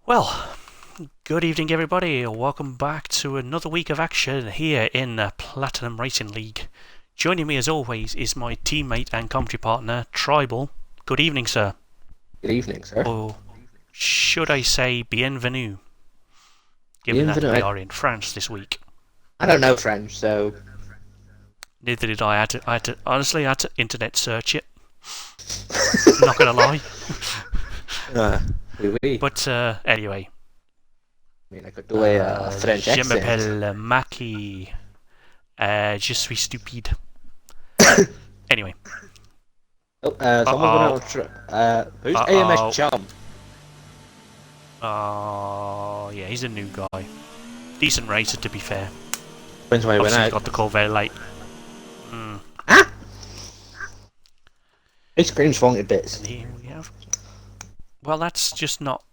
Well, good evening everybody, welcome back to another week of action here in the Platinum Racing League. Joining me as always is my teammate and commentary partner, Tribal. Good evening, sir. Good evening, sir. Or should I say bienvenue, given that Bienvenue. we are in France this week. I don't know French, so... Neither did I. Honestly, I had to internet search it. Not gonna lie. Oui. But anyway. I mean, I could do a French Je accent. m'appelle Maki. Je suis stupide. Anyway. Someone's gonna... who's AMS Chum? Oh, yeah, he's a new guy. Decent racer, to be fair. Depends why he went Obviously, out. got the call very late. Ah! It screams falling to bits. And here we have... Well, that's just not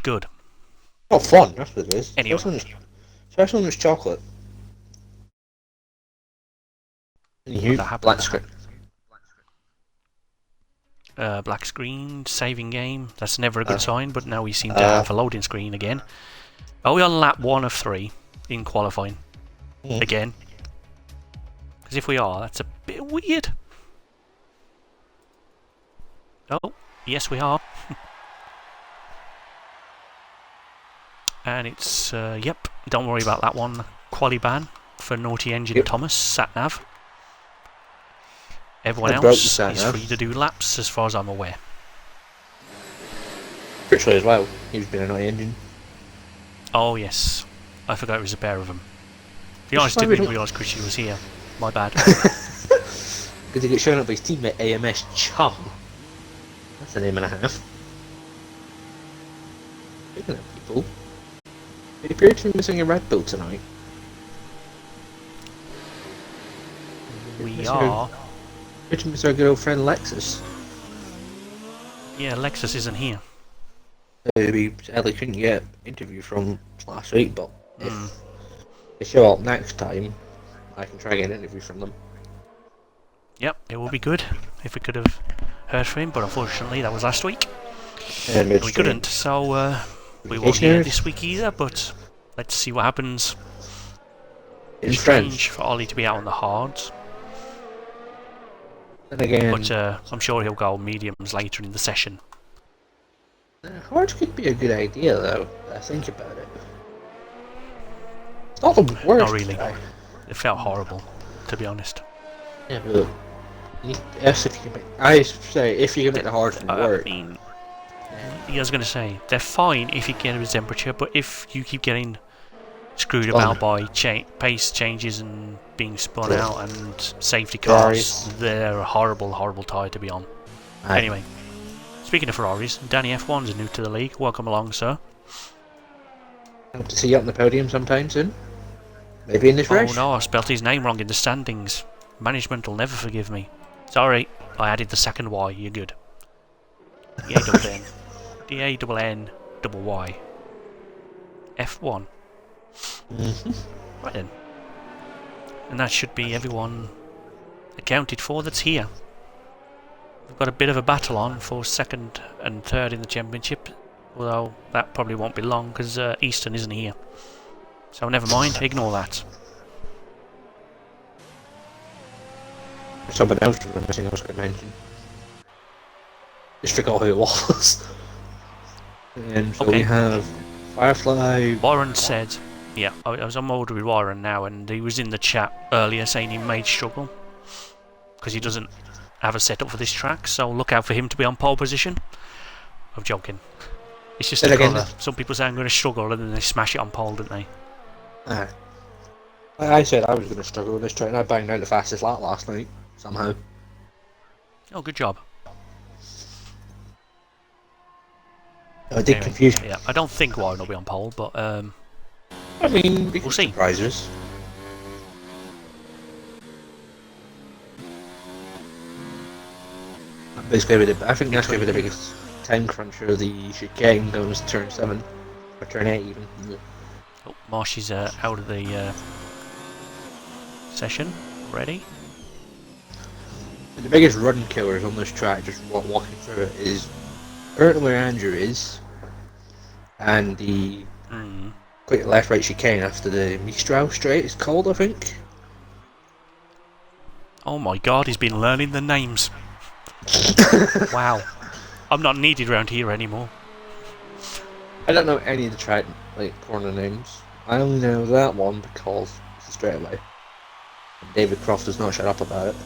good. Not fun, that's what it is. Anyway. Especially when it's chocolate. Anywho, black screen. Black screen, saving game. That's never a good sign, but now we seem to have a loading screen again. Are we on lap 1 of 3 in qualifying? Again? Because if we are, that's a bit weird. Oh, yes we are. And it's, yep, don't worry about that one. Quali ban for Naughty Engine Thomas, sat-nav. Everyone else is free to do laps, as far as I'm aware. Critchley as well. He's been a Naughty Engine. Oh yes, I forgot it was a pair of them. To be honest, I didn't realise Critchley was here. My bad. Because he gets shown up by his teammate AMS Chum. That's a name and a half. Speaking of people, they appear to be missing a Red Bull tonight. We are. Appear to miss our good old friend Lexus. Yeah, Lexus isn't here. We sadly couldn't get an interview from last week, but if they show up next time, I can try and get an interview from them. Yep, it will be good if we could have heard from him, but unfortunately that was last week. We couldn't, so we won't hear this week either, but let's see what happens. It's strange for Ollie to be out on the hards. And again, but I'm sure he'll go mediums later in the session. Hards could be a good idea though, I think about it. It's not the worst. Not really. It felt horrible, to be honest. Yeah, but yes, if you can make, I say if you can make the hards work. I mean, I was going to say, they're fine if you get a temperature, but if you keep getting screwed about by pace changes and being spun out and safety cars, they're a horrible, horrible tire to be on. Anyway, speaking of Ferraris, Danny F1 is new to the league. Welcome along, sir. Hope to see you up on the podium sometime soon. Maybe in this race. Oh no, I spelt his name wrong in the standings. Management will never forgive me. Sorry, I added the second Y. You're good. D-A-N-N. D-A-N-N-Y. F1. Right then. And that should be everyone accounted for that's here. We've got a bit of a battle on for second and third in the championship, although that probably won't be long because Easton isn't here. So never mind, ignore that. Someone else was missing I was going to mention. Just forgot who it was. And so we have Firefly. Warren said, yeah, I was on board with Warren now, and he was in the chat earlier saying he may struggle because he doesn't have a setup for this track, so look out for him to be on pole position. I'm joking. It's just a colour. Some people say I'm going to struggle and then they smash it on pole, don't they? I said I was going to struggle with this track and I banged out the fastest lap last night, somehow. Oh, good job. I did confuse. Yeah, I don't think Warren will be on pole, but I mean, we'll see. Surprises. Basically, I think that's going to be the biggest time cruncher of the chicane goes turn 7 or turn 8 even. Oh, Marsh is out of the session already. The biggest run killers on this track, just walking through it, is currently where Andrew is. and the Hmm. quick left-right chicane after the Mistral straight is called, I think. Oh my god, he's been learning the names. Wow. I'm not needed around here anymore. I don't know any of the track corner names. I only know that one because it's a straightaway. David Croft does not shut up about it.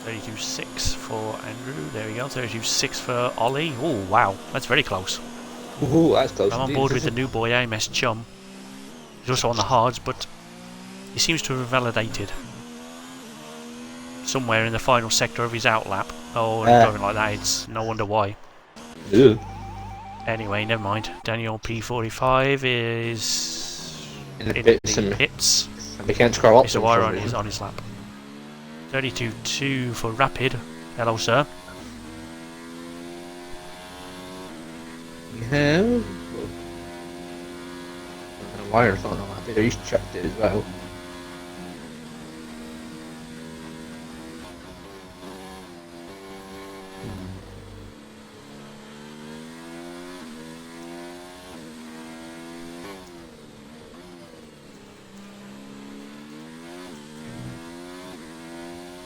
32.6 for Andrew. There we go. 32.6 for Ollie. Oh wow, that's very close. Ooh, that's close. I'm on board with the new boy AMS Chum. He's also on the hards, but he seems to have validated somewhere in the final sector of his outlap. Oh, driving like that, it's no wonder why. Ew. Anyway, never mind. Daniel P45 is In the in bits the and hits. we can't scroll up. Mr. Wire on his lap. 32.2 for Rapid. Hello, sir. Yeah. Wire's not on that. He's checked it as well.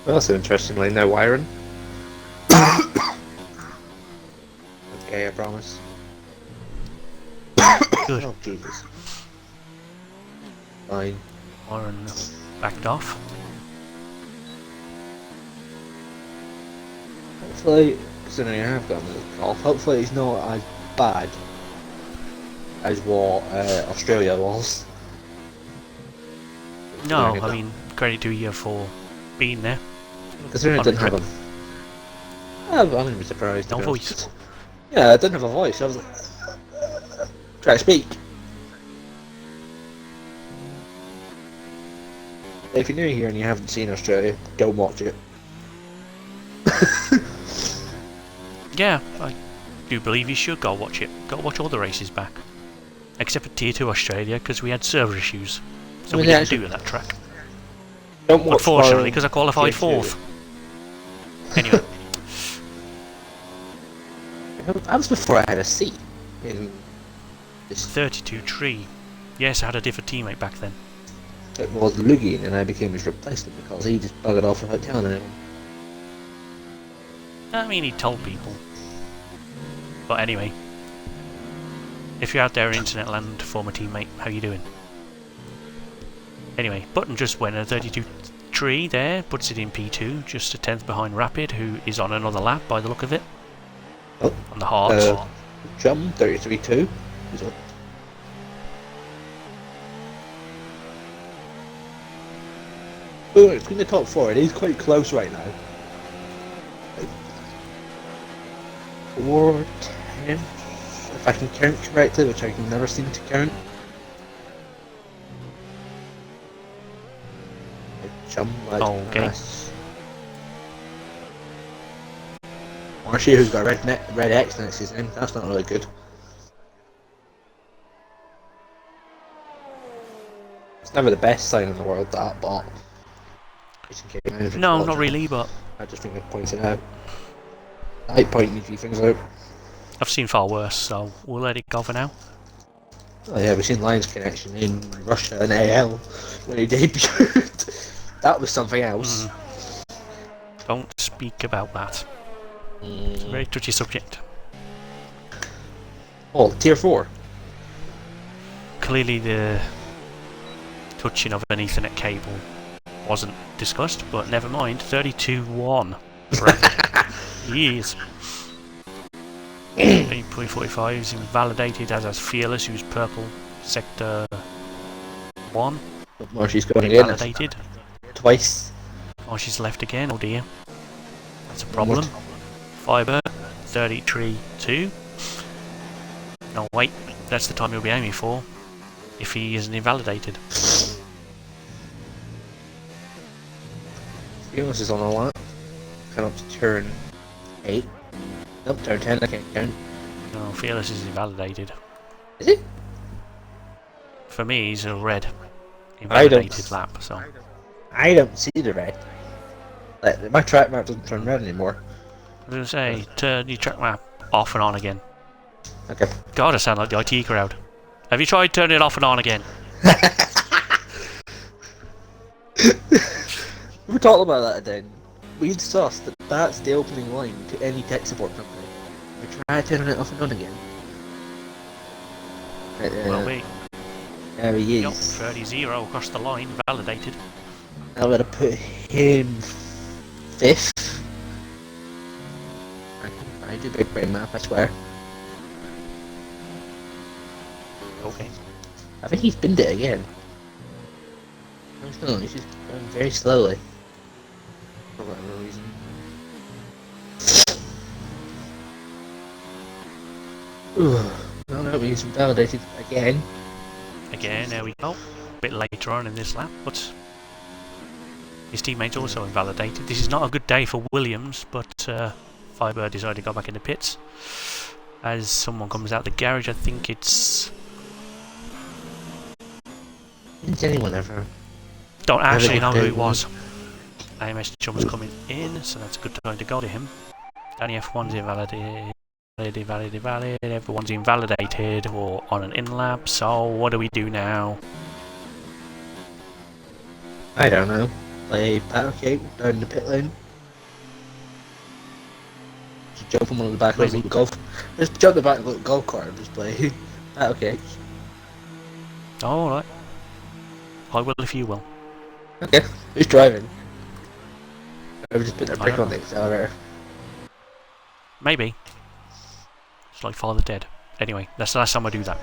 Well, also interestingly, no wiring. Okay, I promise. Good. Oh, Jesus. Fine. Warren backed off. Hopefully, considering I have got another call, hopefully it's not as bad as what Australia was. No, I mean, credit to you for being there. Considering I didn't have a... I'm going to be surprised. No voice. Yeah, I didn't have a voice. I was like... Try to speak. If you're new here and you haven't seen Australia, go watch it. Yeah, I do believe you should go watch it. Go watch all the races back. Except for Tier 2 Australia, because we had server issues. So we didn't do that track. Don't watch Unfortunately, because I qualified fourth. Anyway. That was before I had a seat in this. 32 Tree. Yes, I had a different teammate back then. It was Lugian and I became his replacement because he just buggered off without telling anyone. I mean, he told people. But anyway. If you're out there in internet land, former teammate, how you doing? Anyway, Button just went a 32 Tree there, puts it in P2, just a 10th behind Rapid, who is on another lap by the look of it. Oh, on the hards. Jump 33-2 is up. Oh, it's in the top four. It is quite close right now. 4, 10, if I can count correctly, which I can never seem to count. Jump like this. Marshy, who's got red X next to his name, that's not really good. It's never the best sign in the world, that, but... No, not really, but... I just think I'd point it out. I hate pointing a few things out. I've seen far worse, so we'll let it go for now. Oh yeah, we've seen Lions Connection in Russia and AL when he debuted. That was something else. Don't speak about that. It's a very touchy subject. Oh, Tier 4. Clearly the touching of an Ethernet cable wasn't discussed, but never mind. 32-1. Yes. 8.45 is invalidated, as Fearless, who's purple sector 1. Marshy's going again. Invalidated. Twice. Marshy's left again, oh dear. That's a problem. Fiber, 33-2. No, wait, that's the time he'll be aiming for, if he isn't invalidated. Fearless is on a lap. Come up to turn 8. Nope, turn 10, I can't count. No, Fearless is invalidated. Is it? For me, he's a red. Invalidated lap, so... I don't see the red. Like, my track map doesn't turn red anymore. I was going to say, turn your track map off and on again. Okay. God, I sound like the IT crowd. Have you tried turning it off and on again? We were talking about that then. We discussed that that's the opening line to any tech support company. We try turning it off and on again. Well, wait. There he Yup, is. 30-0 across the line, validated. I'm gonna put him 5th. I do big brain math, I swear. Okay. I think he's binned it again. No, he's just going very slowly. For whatever reason. No, he's validated again. Again, there we go. A bit later on in this lap, but his teammates also invalidated. This is not a good day for Williams, but Firebird decided to go back in the pits. As someone comes out the garage, I think it's... Didn't anyone ever? Don't actually know who it was. AMS Chum's coming in, so that's a good time to go to him. Danny F1's invalidated. Everyone's invalidated or on an in-lap, so what do we do now? I don't know. Play Battle Cake down the pit lane. Just jump on one of the back of the golf. Just jump the back of the golf cart and just play Battle Cake. Oh, alright. I will if you will. Okay, who's driving? I've just put their brake on the accelerator. Maybe. It's like Follow the Dead. Anyway, that's the last time I do that.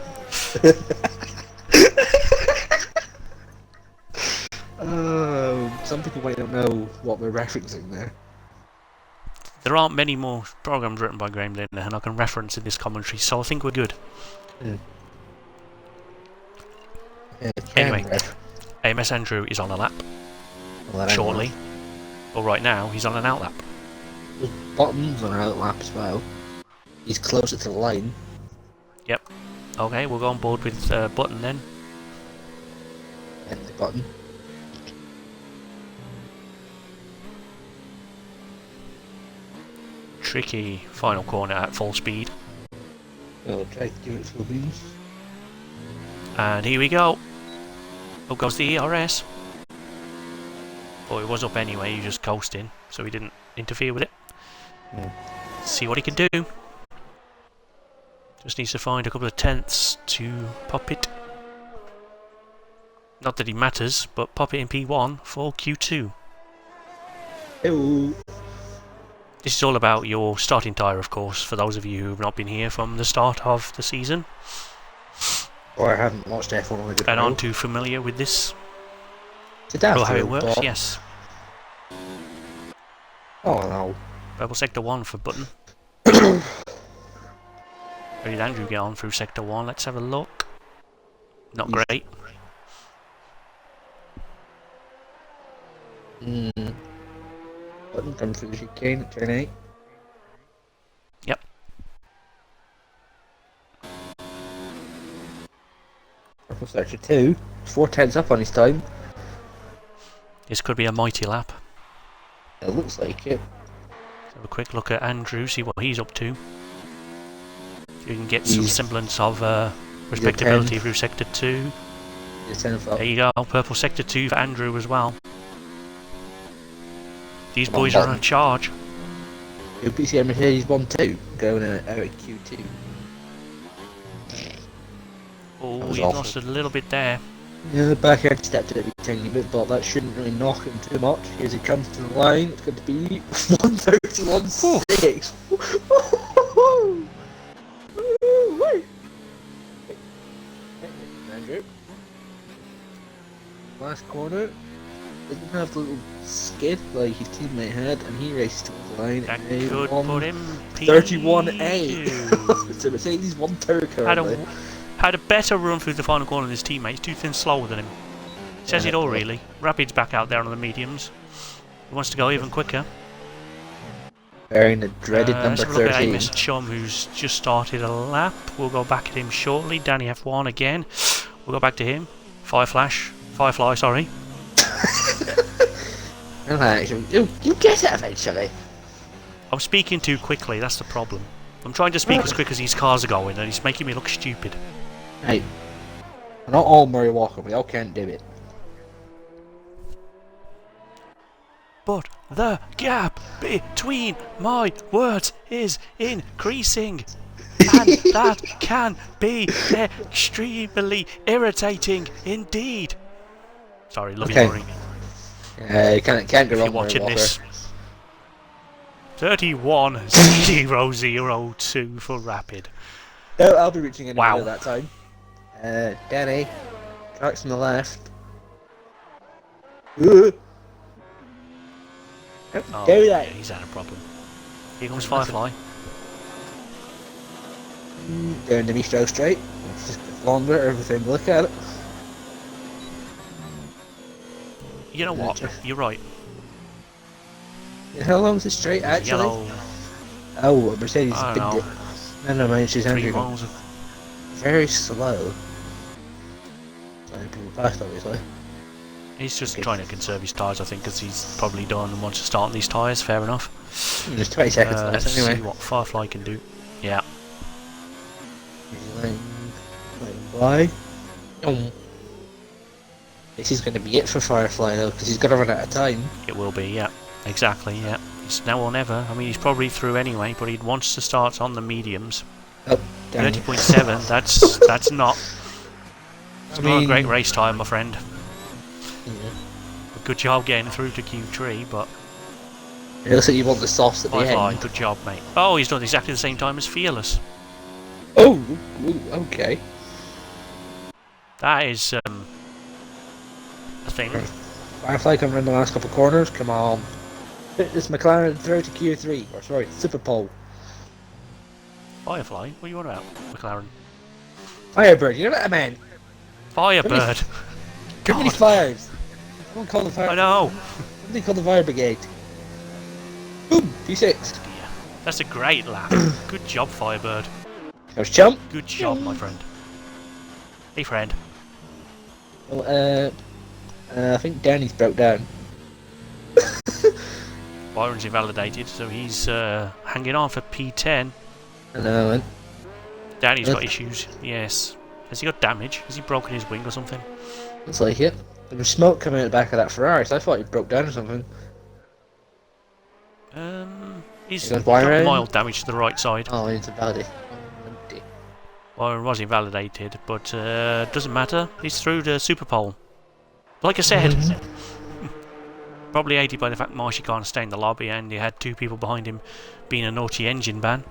Some people might not know what we're referencing there. There aren't many more programs written by Graham Linder, and I can reference in this commentary, so I think we're good. Anyway, AMS Andrew is on a lap. Shortly. Well, right now, he's on an outlap. Bottom's on an outlap as well. He's closer to the line. Yep. Okay, we'll go on board with Button then. And the Button. Tricky final corner at full speed. I'll try to give it full beams. And here we go. Up goes the ERS. Oh, it was up anyway, he was just coasting, so he didn't interfere with it. See what he can do. Just needs to find a couple of tenths to pop it. Not that it matters, but pop it in P1 for Q2. Hello. This is all about your starting tyre, of course, for those of you who have not been here from the start of the season. Or I haven't watched F1 on a good And aren't too familiar with this. Or how it works, yes. Oh no. Purple Sector 1 for Button. Where did Andrew get on through Sector 1? Let's have a look. Not great. Button comes through the chicane at turn 8. Yep. Purple Sector 2. 4 tenths up on his time. This could be a mighty lap. It looks like it. Let's have a quick look at Andrew, see what he's up to. You can get some semblance of respectability through Sector 2. There you go, Purple Sector 2 for Andrew as well. These boys are on a charge. You'll be seeing Mercedes 1-2 going out at Q2. Oh, he's lost a little bit there. Yeah, the backyard stepped it a tiny bit, but that shouldn't really knock him too much. As he comes to the line, it's going to be 131.6. Andrew. Last corner. Didn't have the little skid like his teammate had, and he raced to the line. That could put him 31.8. So Mercedes won Turco. Had a better run through the final corner than his teammates. Too thin, slower than him. Says it all, really. Rapid's back out there on the mediums. He wants to go even quicker. Wearing the dreaded number let's have a 13. look at Amos Chum, who's just started a lap. We'll go back at him shortly. Danny F1 again. We'll go back to him. Firefly, sorry. You get it eventually. I'm speaking too quickly, that's the problem. I'm trying to speak as quick as these cars are going, and it's making me look stupid. Hey, we're not all Murray Walker. We all can't do it. But the gap between my words is increasing. And that can be extremely irritating indeed. Sorry, love you, Murray. You can't go If wrong, you're Murray watching Walker. this. 31-002 for Rapid. No, I'll be reaching in Wow. at that time. Danny, tracks on the left. Don't Oh, do yeah, that. he's had a problem. Here comes Firefly. Down the bistro straight. It's just longer, everything. Look at it. You know what? You're right. How long is the straight There's a actually? yellow. Oh, a Mercedes I big don't know. No, man, she's 3 entering miles. very slow. People past, obviously. He's just trying to conserve his tyres, I think, because he's probably done and wants to start on these tyres. Fair enough. There's 20 seconds left Let's anyway. see what Firefly can do. Yeah. Why? This is going to be it for Firefly though, because he's going to run out of time. It will be, yeah. Exactly, yeah. It's now or never. I mean, he's probably through anyway, but he wants to start on the mediums. Oh, damn. 30.7, that's not... It's not a great race time, my friend. Yeah. Good job getting through to Q3, but... It looks like you want the sauce at the Firefly, end. good job, mate. Oh, he's done exactly the same time as Fearless. Oh, okay. That is, a thing. Firefly coming in the last couple of corners, come on. Hit this McLaren through to Q3, or sorry, Super Pole. Firefly? What are you on about, McLaren? Firebird, you know what I meant? Firebird! Too many God. fires. Someone call the fire. I know! Somebody call the fire brigade. Boom, P6. Yeah, that's a great lap. Good job, Firebird. There's Chump. Good job, my friend. Hey, friend. Well, I think Danny's broke down. Byron's invalidated, so he's hanging on for P10. I know, man. Danny's got issues, yes. Has he got damage? Has he broken his wing or something? Looks like it. There was smoke coming out the back of that Ferrari, so I thought he broke down or something. He's goes got Byron. mild damage to the right side. Oh, into Baldy. Byron was invalidated, but doesn't matter. He's through the Super Pole. Like I said, probably aided by the fact Marshy can't stay in the lobby and he had 2 people behind him being a naughty engine ban.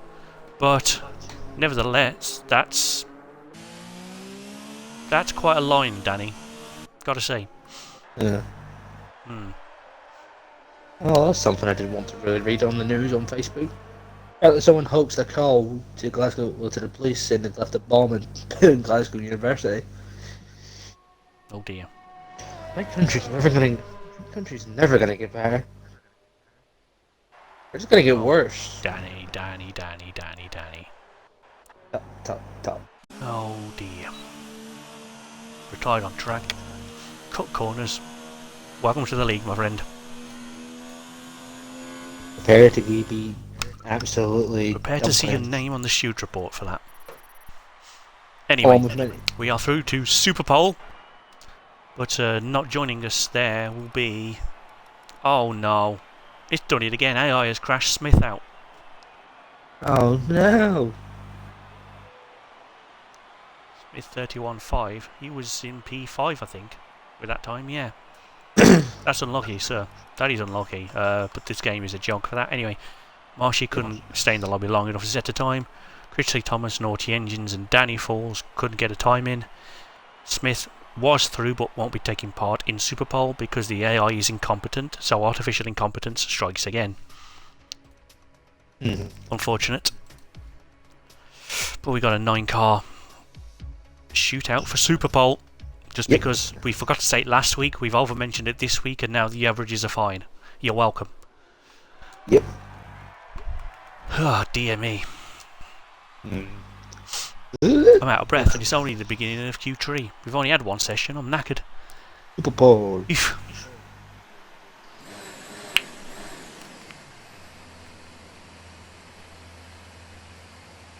But nevertheless, that's quite a line, Danny. Gotta say. Yeah. Oh, that's something I didn't want to really read on the news on Facebook. Someone hoaxed a call to Glasgow, well, to the police saying they'd left a bomb in Glasgow University. Oh dear. My country's never gonna get better. It's just gonna get worse. Danny. Top. Oh dear. Retired on track. Cut corners. Welcome to the league, my friend. Prepare to be absolutely. Prepare to see your name on the shoot report for that. Anyway, we are through to Super Pole. But not joining us there will be... Oh no. It's done it again. AI has crashed Smith out. Oh no. Smith 31.5. He was in P5, I think. With that time, yeah. That's unlucky, sir. That is unlucky. But this game is a jog for that. Anyway, Marshy couldn't stay in the lobby long enough to set a time. Critchley Thomas, Naughty Engines and Danny Falls couldn't get a time in. Smith was through but won't be taking part in Super Pole because the AI is incompetent, so artificial incompetence strikes again. Unfortunate. But we got a 9-car shootout for Super Pole. Just because we forgot to say it last week, we've over-mentioned it this week, and now the averages are fine. You're welcome. Yep. Oh, dear me. I'm out of breath, and it's only the beginning of Q3. We've only had one session, I'm knackered. Super Pole.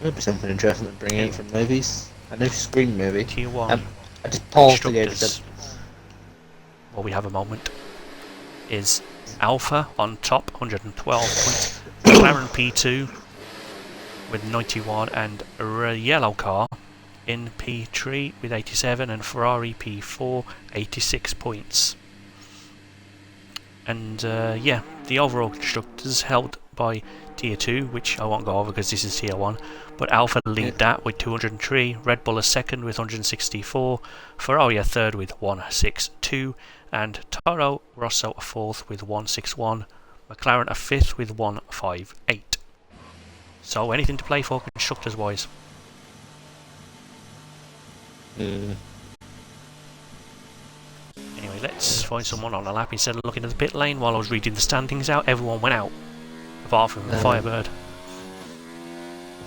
Could be something interesting to bring in from movies. A new Scream movie. Tier 1 I just paused the game. constructors, while we have a moment, is Alpha on top, 112 points. McLaren P2 with 91, and a yellow car in P3 with 87, and Ferrari P4, 86 points. And yeah, the overall constructors held by Tier 2, which I won't go over because this is Tier 1, but Alpha lead that with 203, Red Bull a second with 164, Ferrari a third with 162, and Toro Rosso a fourth with 161, McLaren a fifth with 158. So anything to play for constructors wise? Anyway, let's find someone on a lap instead of looking at the pit lane. While I was reading the standings out, everyone went out, apart from Firebird.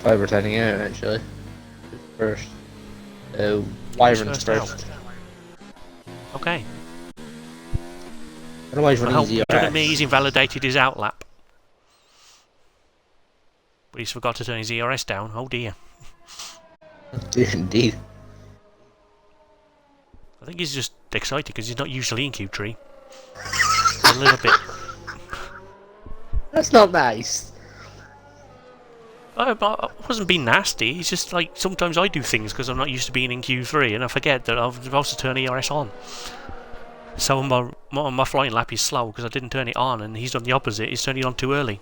Firebird heading out actually. First. Wyvern's first. Okay. I don't know why he's I running hope ZRX. doesn't mean he's invalidated his outlap. But he's forgot to turn his ERS down. Oh dear. Indeed. I think he's just excited because he's not usually in Q3. A little bit. That's not nice. I wasn't being nasty. It's just like sometimes I do things because I'm not used to being in Q3 and I forget that I'm supposed to turn ERS on. So my flying lap is slow because I didn't turn it on, and he's done the opposite. He's turned it on too early.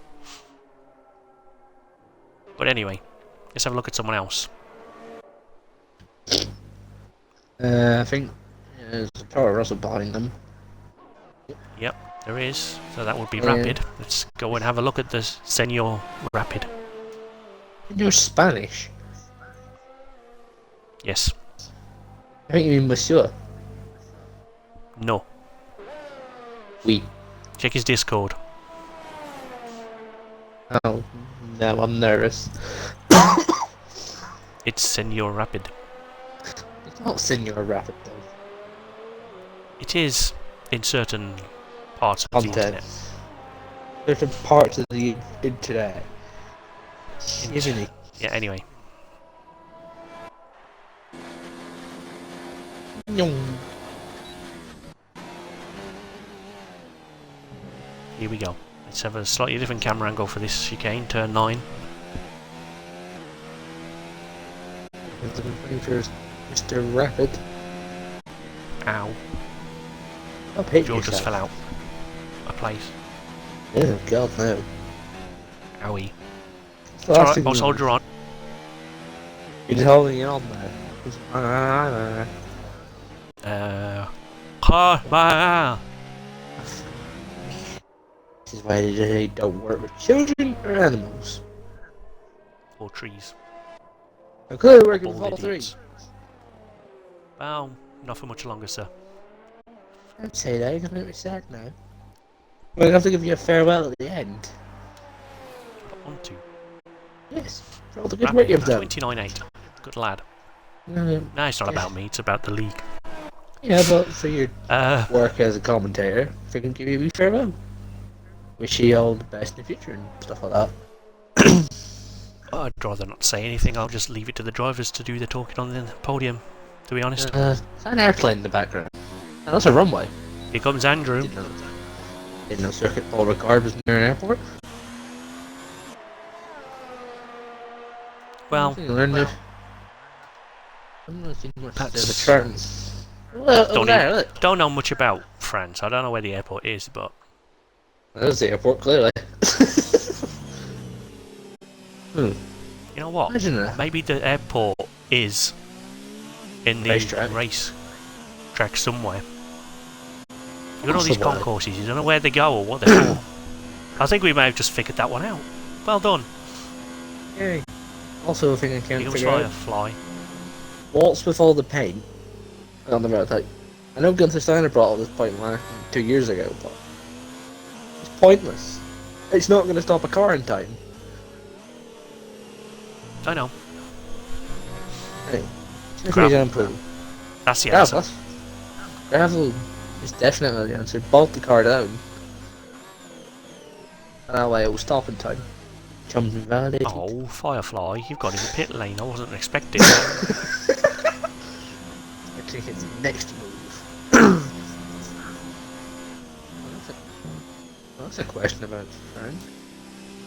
But anyway, let's have a look at someone else. I think there's a Toro Rosso behind them. Yep, there is. So that would be Rapid. Let's go and have a look at the Senor Rapid. You're Spanish. Yes. I think you mean Monsieur. No. Oui. Check his Discord. Oh, no, I'm nervous. It's Senor Rapid. It's not Senor Rapid though. It is in certain parts of the internet. Certain parts of the internet. Isn't he? Yeah, anyway. Here we go. Let's have a slightly different camera angle for this chicane, turn 9. Mr. Rapid. Ow. I'll hit George just yourself. fell out. A place. Oh god, no. Owie. It's Well, alright, I'll soldier on. He's holding on there. This is why they don't work with children or animals. Or trees. I'm clearly working with Bald all three. idiots. Well, not for much longer, sir. Don't say that, you're gonna make me sad now. We're gonna have to give you a farewell at the end. On to. Yes, for all the good work you've done. 29-8. Good lad. No, No, it's not about me, it's about the league. yeah, but for your Uh, work as a commentator, if we can give you a wee farewell. Wish you all the best in the future and stuff like that. I'd rather not say anything, I'll just leave it to the drivers to do the talking on the podium, to be honest. There's an airplane in the background. Oh, that's a runway. Here comes Andrew. Didn't know Circuit Paul Ricard was near an airport. Well, I'm not seeing much That's- of a trend. Well, don't, there, even- look. don't know much about France. I don't know where the airport is, but There's the airport, clearly. you know what? Imagine that. Maybe the airport is in the Racetrack. race track somewhere. You got all these Possibly. concourses, you don't know where they go or what they're for. I think we may have just figured that one out. Well done. Yay. Also, a thing I Here can't comes figure out. Firefly. What's with all the paint on the road? Like, I know Gunther Steiner brought all this point 2 years ago, but it's pointless. It's not going to stop a car in time. I know. Hey, just Gravel. an example. That's the answer. Gravel is definitely the answer. Bolt the car down. And that way it will stop in time. Chum's invalidated. Oh, Firefly, you've got in the pit lane. I wasn't expecting that. Actually, his next move. That's a question about Frank.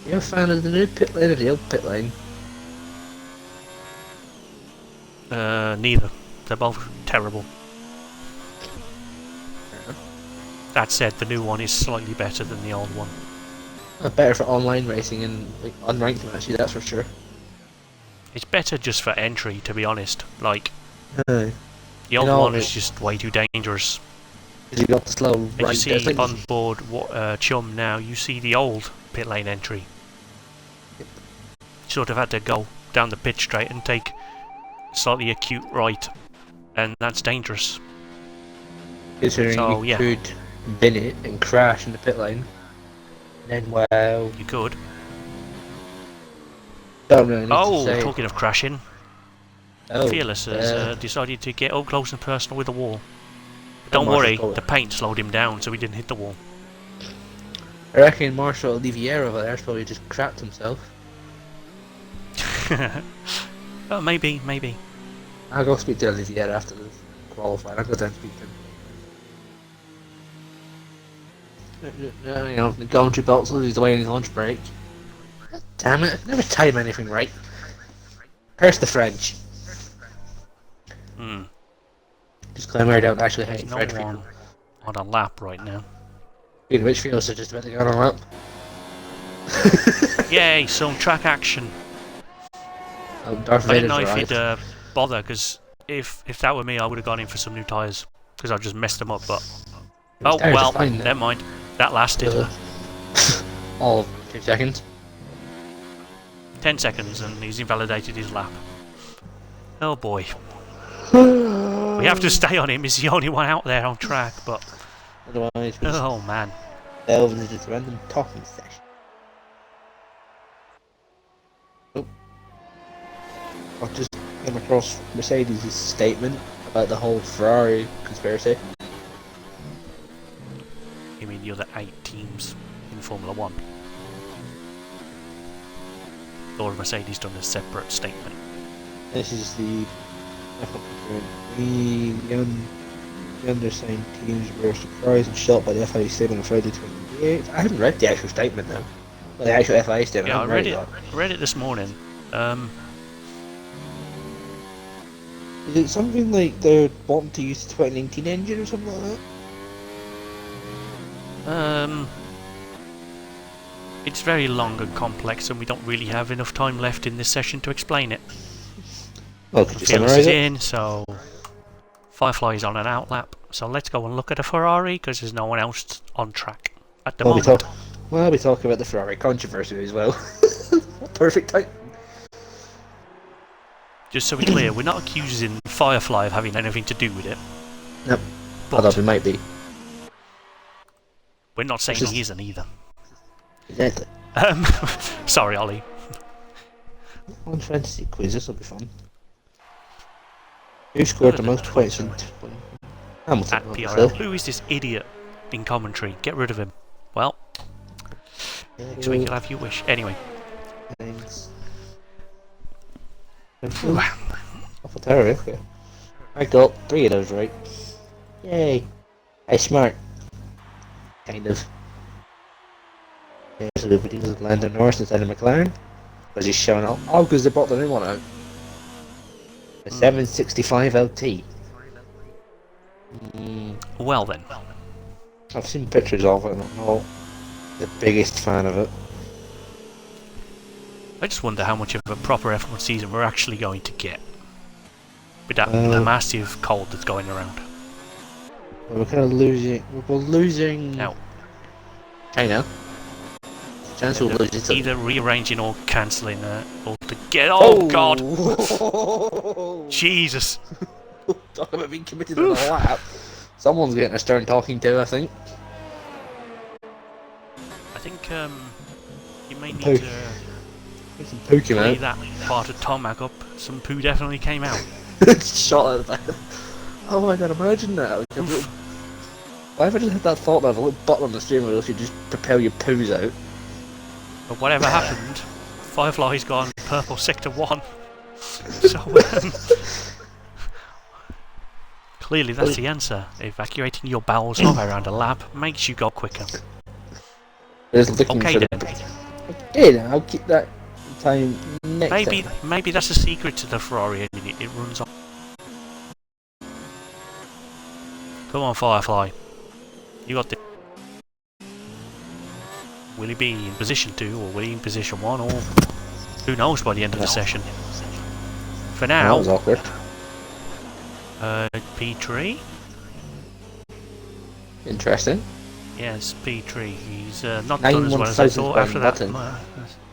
You're a fan of the new pit lane or the old pit lane? Neither. They're both terrible. That said, the new one is slightly better than the old one. Better for online racing and like, unranked matches, that's for sure. It's better just for entry, to be honest. Like, The the old one is just way too dangerous. You got the slow And right. you see on board Chum now, you see the old pit lane entry. Yep. Sort of had to go down the pit straight and take slightly acute right, and that's dangerous. Considering So, you yeah. could bin it and crash in the pit lane. And then, well, You could. don't really need to Oh, say. talking of crashing, Oh, Fearless has decided to get up close and personal with the wall. But Oh, don't worry, Marshall's got it. the paint slowed him down, so he didn't hit the wall. I reckon Marshall Olivier over there's probably just crapped himself. Oh, maybe, maybe. I'll go speak to Olivier after the qualifying. I'll go down and speak to him. You know, the commentary box he's away on his lunch break. Damn it, never time anything right. Curse the French. Hmm. Disclaimer, I don't actually There's hate no French one people. on a lap right now. Speaking of which, Fields are just about to go on a lap. Yay, some track action. Oh, Darth I didn't Vader's know if arrived. he'd bother, because if that were me, I would have gone in for some new tyres, because I just messed them up, but... Oh, Tires are well, fine then. never mind. That lasted All of 2 seconds. 10 seconds, and he's invalidated his lap. Oh boy. We have to stay on him, he's the only one out there on track, but... Otherwise, Oh man. delve into this random talking session. Oh. I've just came across Mercedes' statement about the whole Ferrari conspiracy. You mean the other 8 teams in Formula 1? Or Mercedes done a separate statement? This is the the undersigned teams were surprised and shocked by the FIA statement on Friday 28th. I haven't read the actual statement though. Well, the actual FIA statement. Yeah, I haven't read it. that. Read it this morning. Is it something like they're wanting to use the 2019 engine or something like that? It's very long and complex, and we don't really have enough time left in this session to explain it. Well, could you Fearless summarise is it? in, so Firefly is on an outlap. So let's go and look at a Ferrari, because there's no one else on track at the moment. We'll be talking about the Ferrari controversy as well. Perfect time. Just so we're clear, we're not accusing Firefly of having anything to do with it. Nope. But Although we might be. we're not saying he isn't either. Exactly. Sorry, Ollie. One fantasy quiz, this will be fun. Who scored the most points in Hamilton? At PRL. Who is this idiot in commentary? Get rid of him. Well, next week you'll have your wish. Anyway. Thanks. Awful terror, okay. I got 3 of those right. Yay. Hey, smart. Kind of. Yeah, so the videos of Landon Norris instead of McLaren. Because he's showing up. Oh, because they brought the new one out. The 765 LT. Well then. I've seen pictures of it and I'm not the biggest fan of it. I just wonder how much of a proper F1 season we're actually going to get. With that the massive cold that's going around. Well, we're kind of losing. We're losing. Now, China. Chance we'll lose it. either rearranging or cancelling or to get. Oh god! Jesus! Talk about being committed to the lap. Someone's getting a stern talking to, I think. I think you may need Poo. to Some poo came play out. that part of Tomac up. Some poo definitely came out. Shot at the back. Oh my god, imagine that. Like a little... Why have I just had that thought that a little button on the steering wheel should just propel your poos out? But whatever happened, Firefly's gone purple sector 1. So, clearly that's the answer. Evacuating your bowels of around a lap makes you go quicker. Just looking Okay for then. Okay then, I'll keep that time next time. Maybe that's a secret to the Ferrari engine. It runs on. Come on, Firefly. You got the. Will he be in position 2 or will he in position 1 or who knows by the end of the session? For now, That was awkward. P3. Interesting. Yes, P3. He's not done as well as I thought after that.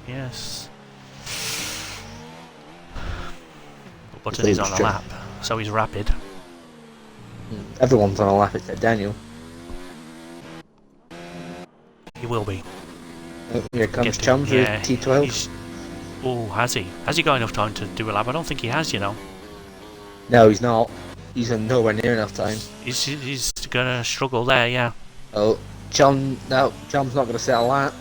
Yes. But Button is on a lap, so he's rapid. Everyone's on a lap except Daniel. He will be. Oh, here comes Chums with T12. Oh, has he? Has he got enough time to do a lap? I don't think he has, you know. No, he's not. He's nowhere near enough time. He's gonna struggle there, yeah. Oh, Chum's not gonna set a lap.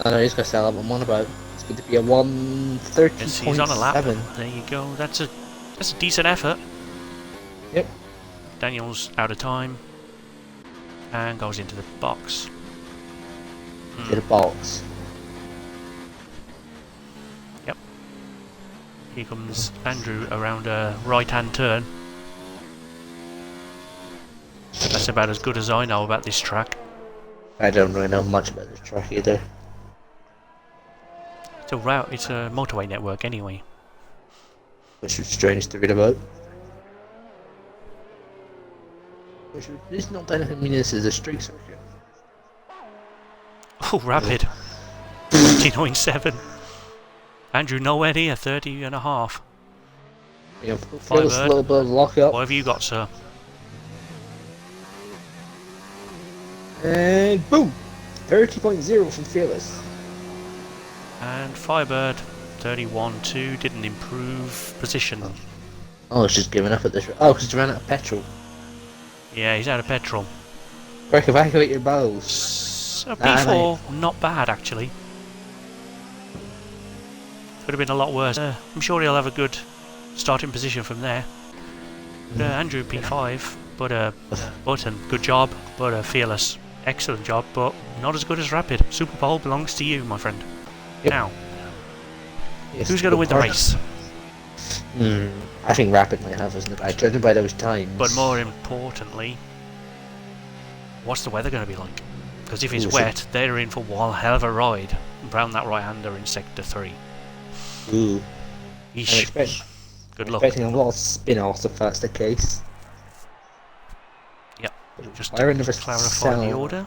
Oh, no, he's gonna set a lap. I'm on about. It's going to be a 1:30.7. Yes, he's on a lap. There you go. That's a decent effort. Yep. Daniel's out of time and goes into the box. To the box. Yep. Here comes Andrew around a right-hand turn. That's about as good as I know about this track. I don't really know much about this track either. It's a motorway network anyway. Which is strange to read about. Which is not anything. I mean, this is a street circuit. Oh, rapid. 29.7. Andrew nowhere near 30.5. Yeah, feels a little bit of lock up. What have you got, sir? And boom! 30.0 from Fearless. And Firebird 31.2 didn't improve position. Oh, it's just giving up at this. Oh, because he ran out of petrol. Yeah, he's out of petrol. Quick, evacuate your bowels. So P4, not bad actually. Could have been a lot worse. I'm sure he'll have a good starting position from there. Andrew P5, but Button, good job, but Fearless, excellent job, but not as good as Rapid. Super Bowl belongs to you, my friend. Yep. Now, yes, who's going to win the race? I think Rapid might have, isn't it? Judging by those times. But more importantly, what's the weather going to be like? Because if it's wet, they're in for one hell of a ride around that right-hander in Sector 3. Ooh. Yeesh. Good luck. I'm expecting a lot of spin-offs if that's the case. Yep. Just to clarify the order.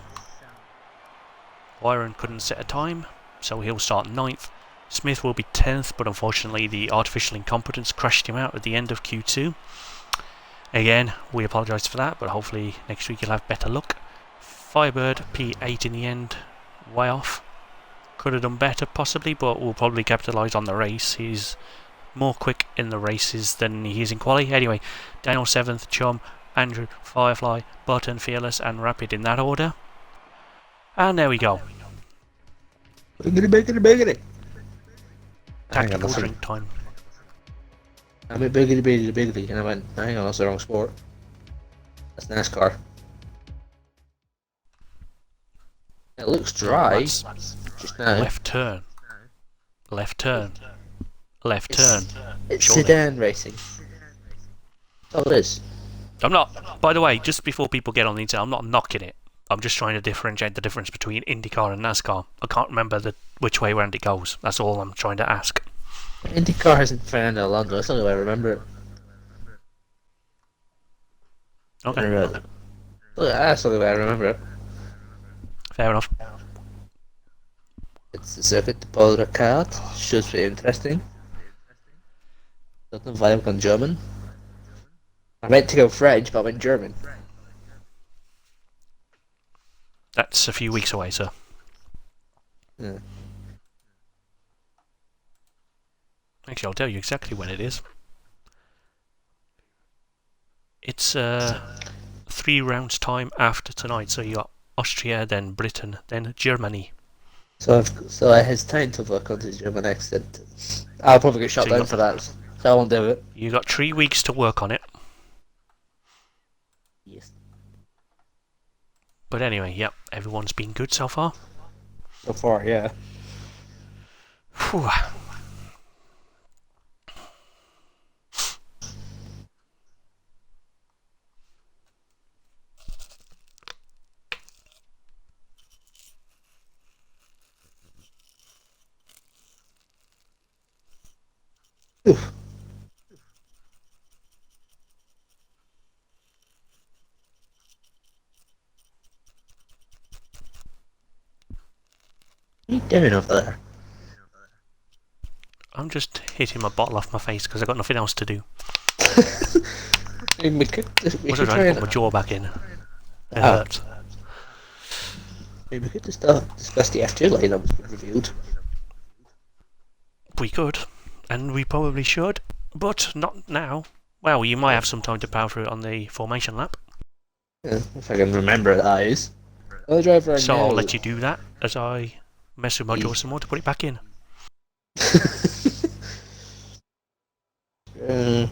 Byron couldn't set a time, so he'll start 9th. Smith will be 10th, but unfortunately the artificial incompetence crashed him out at the end of Q2. Again, we apologise for that, but hopefully next week you'll have better luck. Firebird, P8 in the end, way off. Could have done better possibly, but will probably capitalise on the race. He's more quick in the races than he is in quali. Anyway, Daniel 7th, Chum, Andrew, Firefly, Button, Fearless and Rapid in that order. And there we go. Biggity. Tactical drink time. I mean biggity, and I went, hang on, that's the wrong sport. That's NASCAR. It looks dry. Just now. Left turn. Left turn. Left turn. It's sedan racing. That's all it is. I'm not, by the way, just before people get on the internet, I'm not knocking it. I'm just trying to differentiate the difference between IndyCar and NASCAR. I can't remember which way around it goes. That's all I'm trying to ask. IndyCar isn't Fernando Alonso. That's the only way I remember it. Okay. That's the only way I remember it. Fair enough. It's the circuit de Paul Ricard. Should be interesting. Doesn't vibe on German. I meant to go French, but I went German. That's a few weeks away, sir. Yeah. Actually, I'll tell you exactly when it is. It's 3 rounds time after tonight, so you got Austria, then Britain, then Germany. So I hesitate to work on the German accent. I'll probably get shot So down for that, so I won't do it. you got 3 weeks to work on it. Yes. But anyway, yep, everyone's been good so far. So far, yeah. Whew. Oof. What are you doing over there? I'm just hitting my bottle off my face because I've got nothing else to do. We could Was I trying to put my jaw back in? It hurts. Maybe we could just discuss the F2 lane that was revealed. We could, and we probably should, but not now. Well, you might have some time to power through it on the formation lap. Yeah, if I can remember that is. I'll drive right So now. I'll let you do that as I mess with my jaw some more to put it back in. I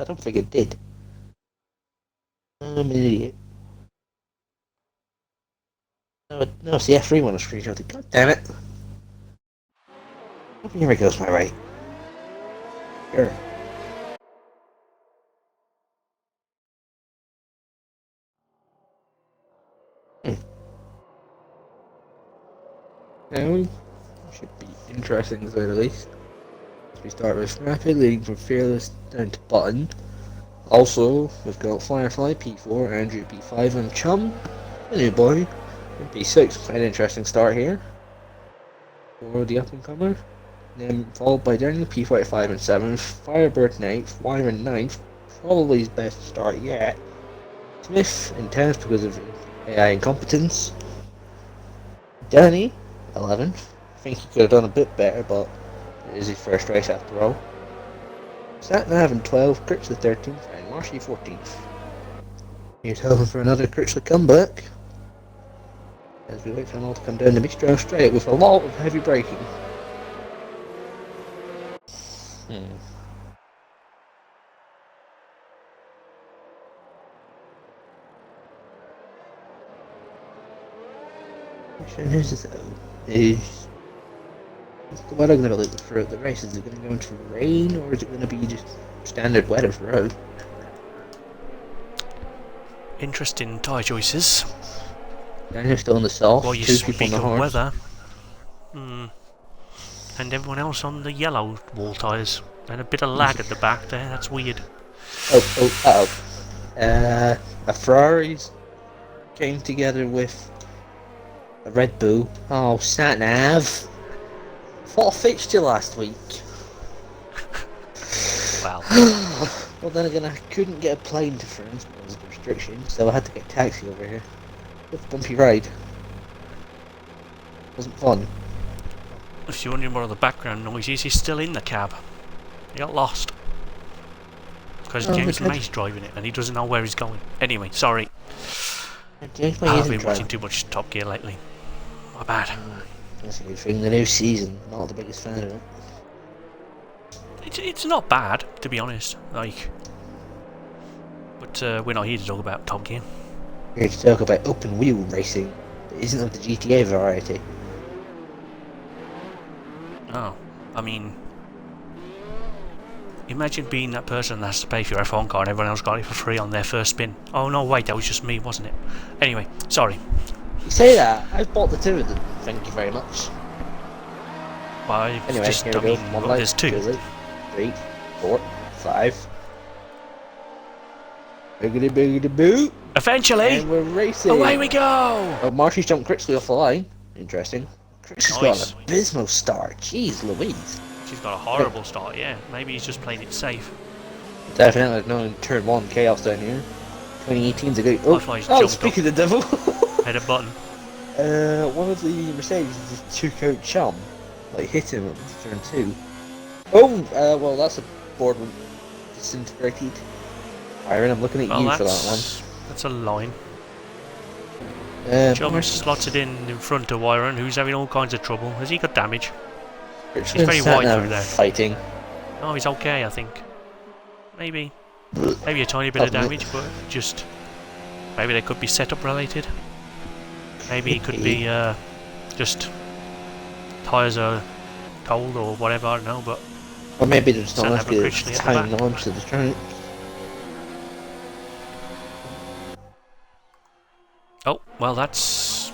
don't think it did. I'm an idiot. No, it's the F3 one I screenshotted. God damn it. Here it goes my way. Sure. Now, should be interesting to say the least. We start with Rapid, leading from Fearless down to Button. Also, we've got Firefly, P4, Andrew, P5, and Chum, the new boy, in P6. Quite an interesting start here for the up-and-comer. Then followed by Daniel, P45 and 7th, Firebird 9th, Wyron 9th, probably his best start yet. Smith in 10th because of AI incompetence. Danny, 11th. I think he could have done a bit better, but it is his first race after all. Satnav in 12th, Critchley 13th, and Marshy 14th. Here's hoping for another Critchley comeback, as we wait for them all to come down the Bistro straight with a lot of heavy braking. Question is the weather going to look throughout the race? Is it going to go into rain, or is it going to be just standard weather for road? Interesting tyre choices. Daniel's still on the soft, While you 2 people on speak the of horse. weather, and everyone else on the yellow wall tyres, and a bit of lag at the back there. That's weird. A Ferrari's came together with a Red Bull. Oh, Satnav. What fixed you last week? Wow. Well, then again, I couldn't get a plane to France because of the restrictions, so I had to get a taxi over here. It's a bumpy ride. Wasn't fun. If you're wondering what are the background noises, he's still in the cab. He got lost. Because James May's driving it and he doesn't know where he's going. Anyway, sorry. James May I've isn't been watching driving. too much Top Gear lately. My bad. That's a good thing. The new season, not the biggest fan of it. It's not bad, to be honest. Like, but we're not here to talk about Top Gear. We're here to talk about open wheel racing that isn't of the GTA variety. Oh, I mean, imagine being that person that has to pay for your F1 car and everyone else got it for free on their first spin. Oh no, wait, that was just me, wasn't it? Anyway, sorry. You say that, I've bought the 2 of them. Thank you very much. Well, Anyway, just, here I we go. mean, One well, light, there's 2. 2, 3, 4, 5. Biggity biggity boo! Eventually! And we're racing! Away we go! Oh, Marshy's jumped Critchley off the line. Interesting. Critchley's Nice. got an abysmal start. Jeez Louise. She's got a horrible start, yeah. Maybe he's just playing it safe. Definitely no turn 1 chaos down here. 2018's a good. Firefly's Oh, jumped speaking of the devil! Hit a button. One of the Mercedes just took out Chum. Like, hit him at turn 2. Oh, well, that's a board one disintegrated. Iron, I'm looking at Well, you for that one. that's a line. Chum slots it in front of Wyron, who's having all kinds of trouble. Has he got damage? He's very wide through there. Fighting. Oh, he's okay, I think. Maybe a tiny bit of damage, but just maybe they could be setup related. Maybe it could be just tyres are cold or whatever. I don't know, but or maybe there's not enough Critchley time launch to the track. Oh, well, that's...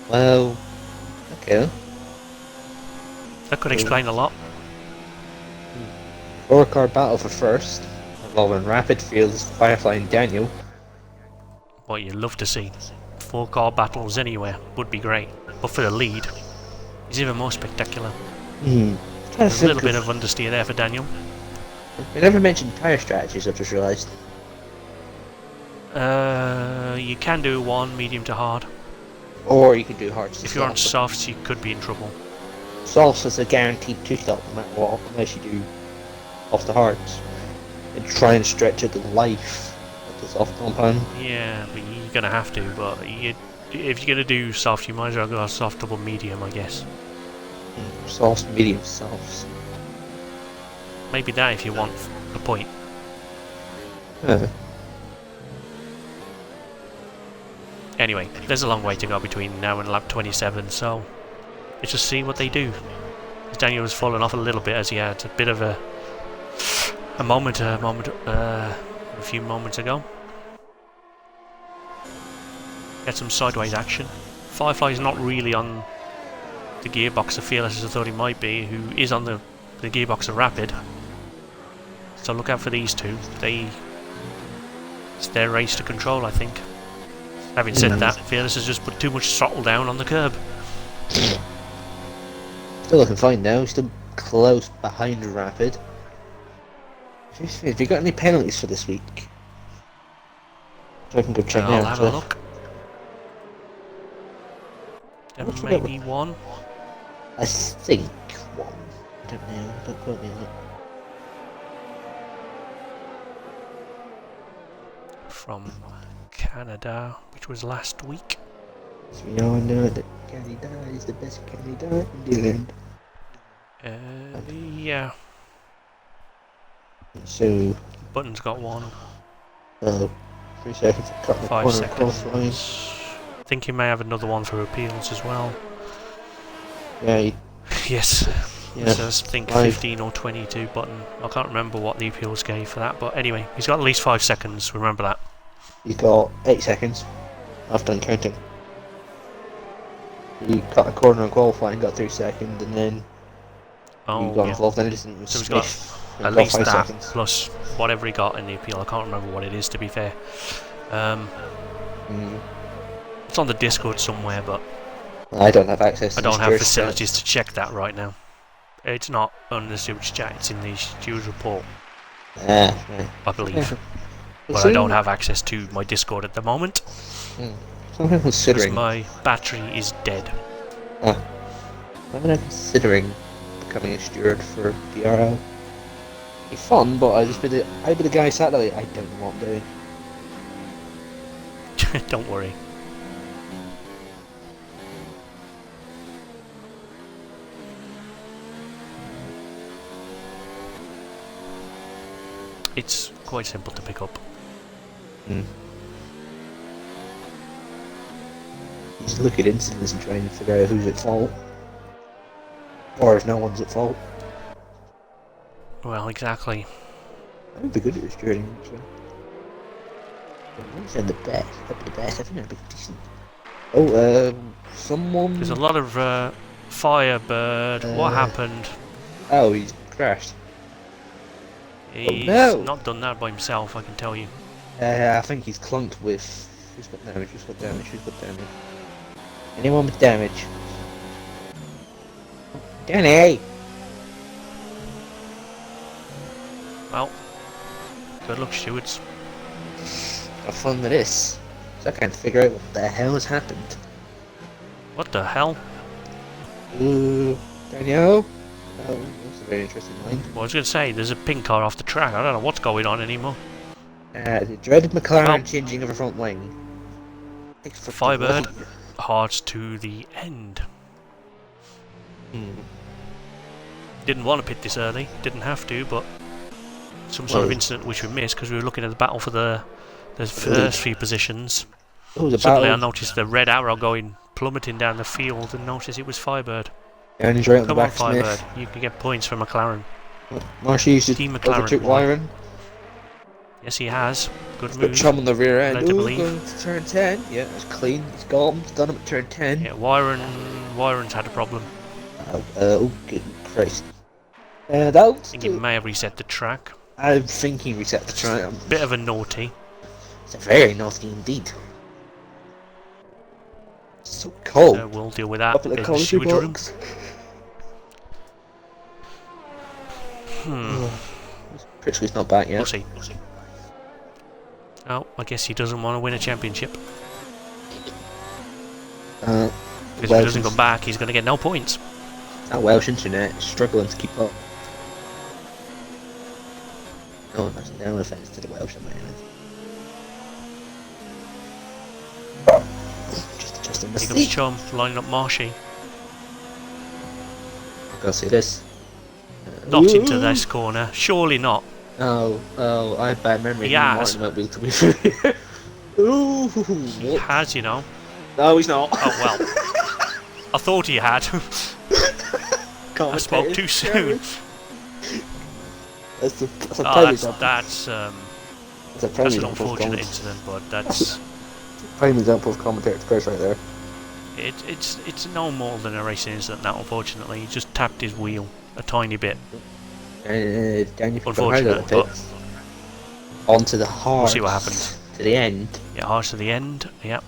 Well, okay. That could explain a lot. 4-car battle for first, involving Rapid Fields, Firefly and Daniel. What you'd love to see. 4-car battles anywhere would be great. But for the lead, it's even more spectacular. There's a little bit of understeer there for Daniel. We never mentioned tyre strategies, I've just realised. You can do one, medium to hard. Or you can do hard to If you're on softs, you could be in trouble. Softs is a guaranteed 2-stop no matter what, unless you do off the hards. And try and stretch out the life of the soft compound. Yeah, but you're going to have to, but if you're going to do soft, you might as well go soft double medium, I guess. Softs, medium, softs. Maybe that if you want a point. Anyway, there's a long way to go between now and lap 27, so let's just see what they do. Daniel has fallen off a little bit as he had a bit of a few moments ago. Get some sideways action. Firefly's not really on the gearbox of Fearless as I thought he might be, who is on the gearbox of Rapid. So look out for these two. It's their race to control, I think. Having said that, Fearless has just put too much throttle down on the curb. Still looking fine now, still close behind Rapid. Have you got any penalties for this week? So I can go check now. I'll have a look. There may be one. I think one. I don't know, don't quote me on it. From Canada, which was last week. So we all know that Canada is the best Canada in the land. Yeah. So... Button's got one. 3 seconds, cut the 5 corner across line. seconds. I think he may have another one for appeals as well. Yeah, yes. Yeah, So I think 15 or 22 Button. I can't remember what the appeals gave for that, but anyway, he's got at least 5 seconds, remember that. He's got 8 seconds. I've done counting. He cut a corner in qualifying, got 3 seconds, and then he got involved in it. So he's got at least 5 that, seconds. Plus whatever he got in the appeal. I can't remember what it is, to be fair. It's on the Discord somewhere, but I don't have access to I don't have facilities to check that right now. It's not on the Stewards chat, it's in the Stewards report. Right. I believe. But I don't have access to my Discord at the moment. I'm considering... Because my battery is dead. I'm considering becoming a steward for PRL. It'd be fun, but I'd be the guy sat there, I don't know what I'm doing. Don't worry. It's quite simple to pick up. Just look at incidents and try and figure out who's at fault. Or if no one's at fault. Well, exactly. I would be good at this journey, actually. I said the best. That'd be the best. I think that'd be decent. Oh, someone... There's a lot of Firebird. What happened? Oh, he's crashed. He's not done that by himself, I can tell you. I think he's clunked with... Who's got damage? Who's got damage? Who's got damage? Anyone with damage? Danny! Well, good luck, stewards. Have fun with this. So I can't figure out what the hell has happened. What the hell? Daniel? Oh, that's a very interesting line. Well, I was going to say, there's a pink car off the track. I don't know what's going on anymore. The dreaded McLaren changing of a front wing. Firebird, hard to the end. Didn't want to pit this early, didn't have to, but some sort of incident which we missed because we were looking at the battle for the first few positions. Suddenly I noticed the red arrow plummeting down the field and noticed it was Firebird. Yeah, and he's right on the Come on, back, Firebird, Smith. you can get points for McLaren. Marshy used to Team McLaren, overtook boy. Wyron. Yes, he has. Good Got move. Chum on the rear end. led to Ooh, believe. going to turn 10. Yeah, that's clean. He's got him. He's done him at turn 10. Yeah, Wyron's had a problem. Oh, good Christ. That I think he may have reset the track. I'm thinking reset the track. Bit of a naughty. It's a very naughty indeed. So cold. We'll deal with that Up at the in the commentary sewage room. box. Pritzley's not back yet. We'll see. Oh, I guess he doesn't want to win a championship. Because if he doesn't come back, he's going to get no points. That Welsh internet is struggling to keep up. No, that's no offence to the Welsh on my end. Just adjusting the Here comes seat. Chum lining up Marshy. I've got to see this. Not into this corner. Surely not. Oh, I have bad memory. He has. To be fair. Ooh, He has, you know. No, he's not. Oh, well. I thought he had. I spoke too soon. That's a Oh, prime that's example. that's That's a prime an example of unfortunate incident, but that's prime example of commentary to Chris right there. it's no more than a racing incident. Now, unfortunately, he just tapped his wheel a tiny bit. Down you Unfortunate, but onto the hard. we'll see what happens. To the end. Yeah, hard to the end. Yep.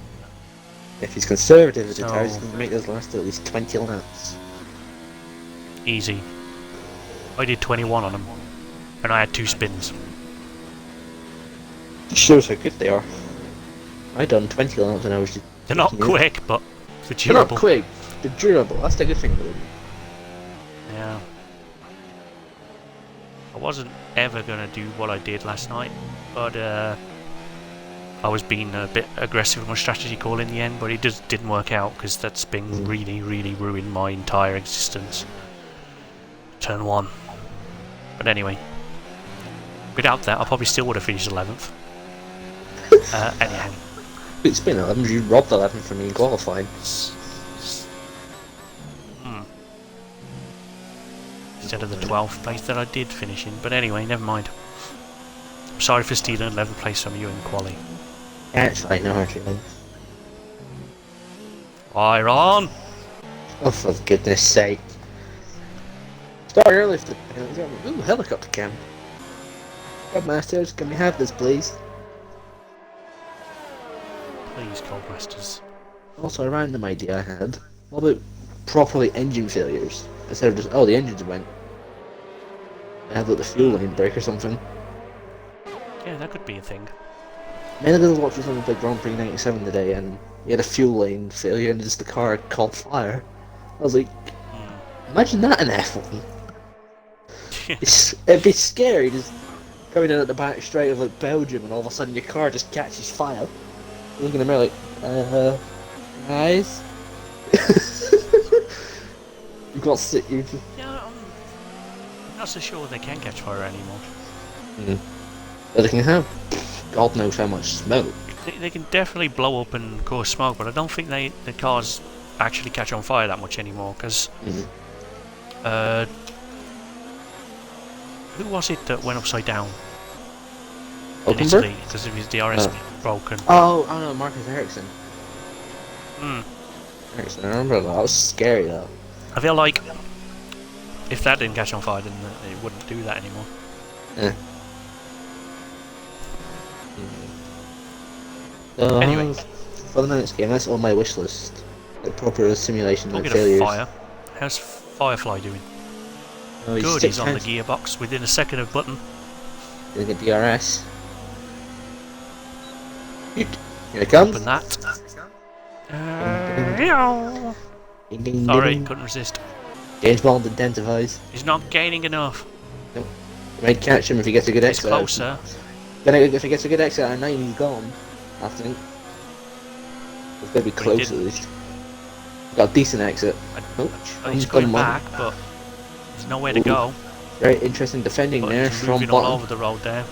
If he's conservative with the So- tires, he's going to make this last at least 20 laps. Easy. I did 21 on him, and I had 2 spins. Shows how good they are. I done 20 laps and I was just. They're not Yeah. quick, but they're They're not durable. quick. They're durable. That's the good thing about them. Yeah. I wasn't ever gonna do what I did last night, but I was being a bit aggressive with my strategy call in the end, but it just didn't work out because that spin really ruined my entire existence. Turn 1. But anyway, without that, I probably still would have finished 11th. Anyhow. It's been 11. You robbed 11 from me in qualifying. Instead of the 12th place that I did finish in. But anyway, never mind. I'm sorry for stealing 11th place from you in quali. Yeah, it's fine. No hard feelings. Fire on! Oh, for goodness sake. Start early for the. Ooh, helicopter cam. Codemasters, can we have this, please? Please, Codemasters. Also, a random idea I had. What about properly engine failures? Instead of just, oh, the engines went. I had like the fuel line break or something. Yeah, that could be a thing. Then I did watch something like Grand Prix 97 today, and he had a fuel line failure, and just the car had caught fire. I was like, imagine that in F1. It'd be scary, just coming in at the back straight of like Belgium, and all of a sudden your car just catches fire. You're looking at me like, guys? You've got you just... Yeah, I'm not so sure they can catch fire anymore. But they can have God knows how much smoke. They can definitely blow up and cause smoke, but I don't think the cars actually catch on fire that much anymore, because who was it that went upside down in Italy because of his DRS broken? Oh, no, Marcus Ericsson. Hmm. Ericsson, I remember that. That was scary though. I feel like if that didn't catch on fire, then it wouldn't do that anymore. Yeah. Anyway. For the next game, that's on my wish list. Like proper simulation like Talking of failures. fire, how's Firefly doing? Oh, Good, he's on the gearbox within a second of button. Gonna get DRS. Here it comes. Open that. Ding, ding, Sorry, ding. couldn't resist. James Bond intensifies. He's not gaining enough. You might catch him if he gets a good He's exit. closer. Then if he gets a good exit at 9, he's gone. I think. It's gonna be But he close at didn't. least. Got a decent exit. He's come going on. back, but there's nowhere to Ooh. go. Very interesting defending But there he's from moving all bottom. over the road there.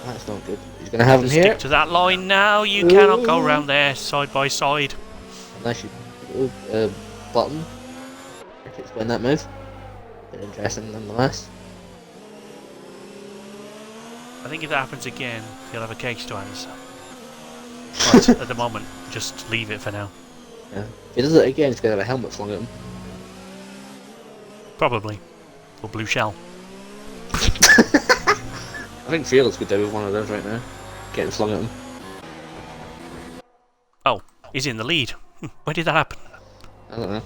That's not good. He's gonna have him Stick here. to that line now. You cannot go around there side by side. Unless you bottom. If it's when that move. Bit interesting nonetheless. I think if that happens again, he'll have a case to answer. But at the moment, just leave it for now. Yeah. If he does it again, he's gonna have a helmet flung at him. Probably. Or blue shell. I think Fearless could do with one of those right now. Getting flung at him. Oh, he's in the lead. Where did that happen? I don't know.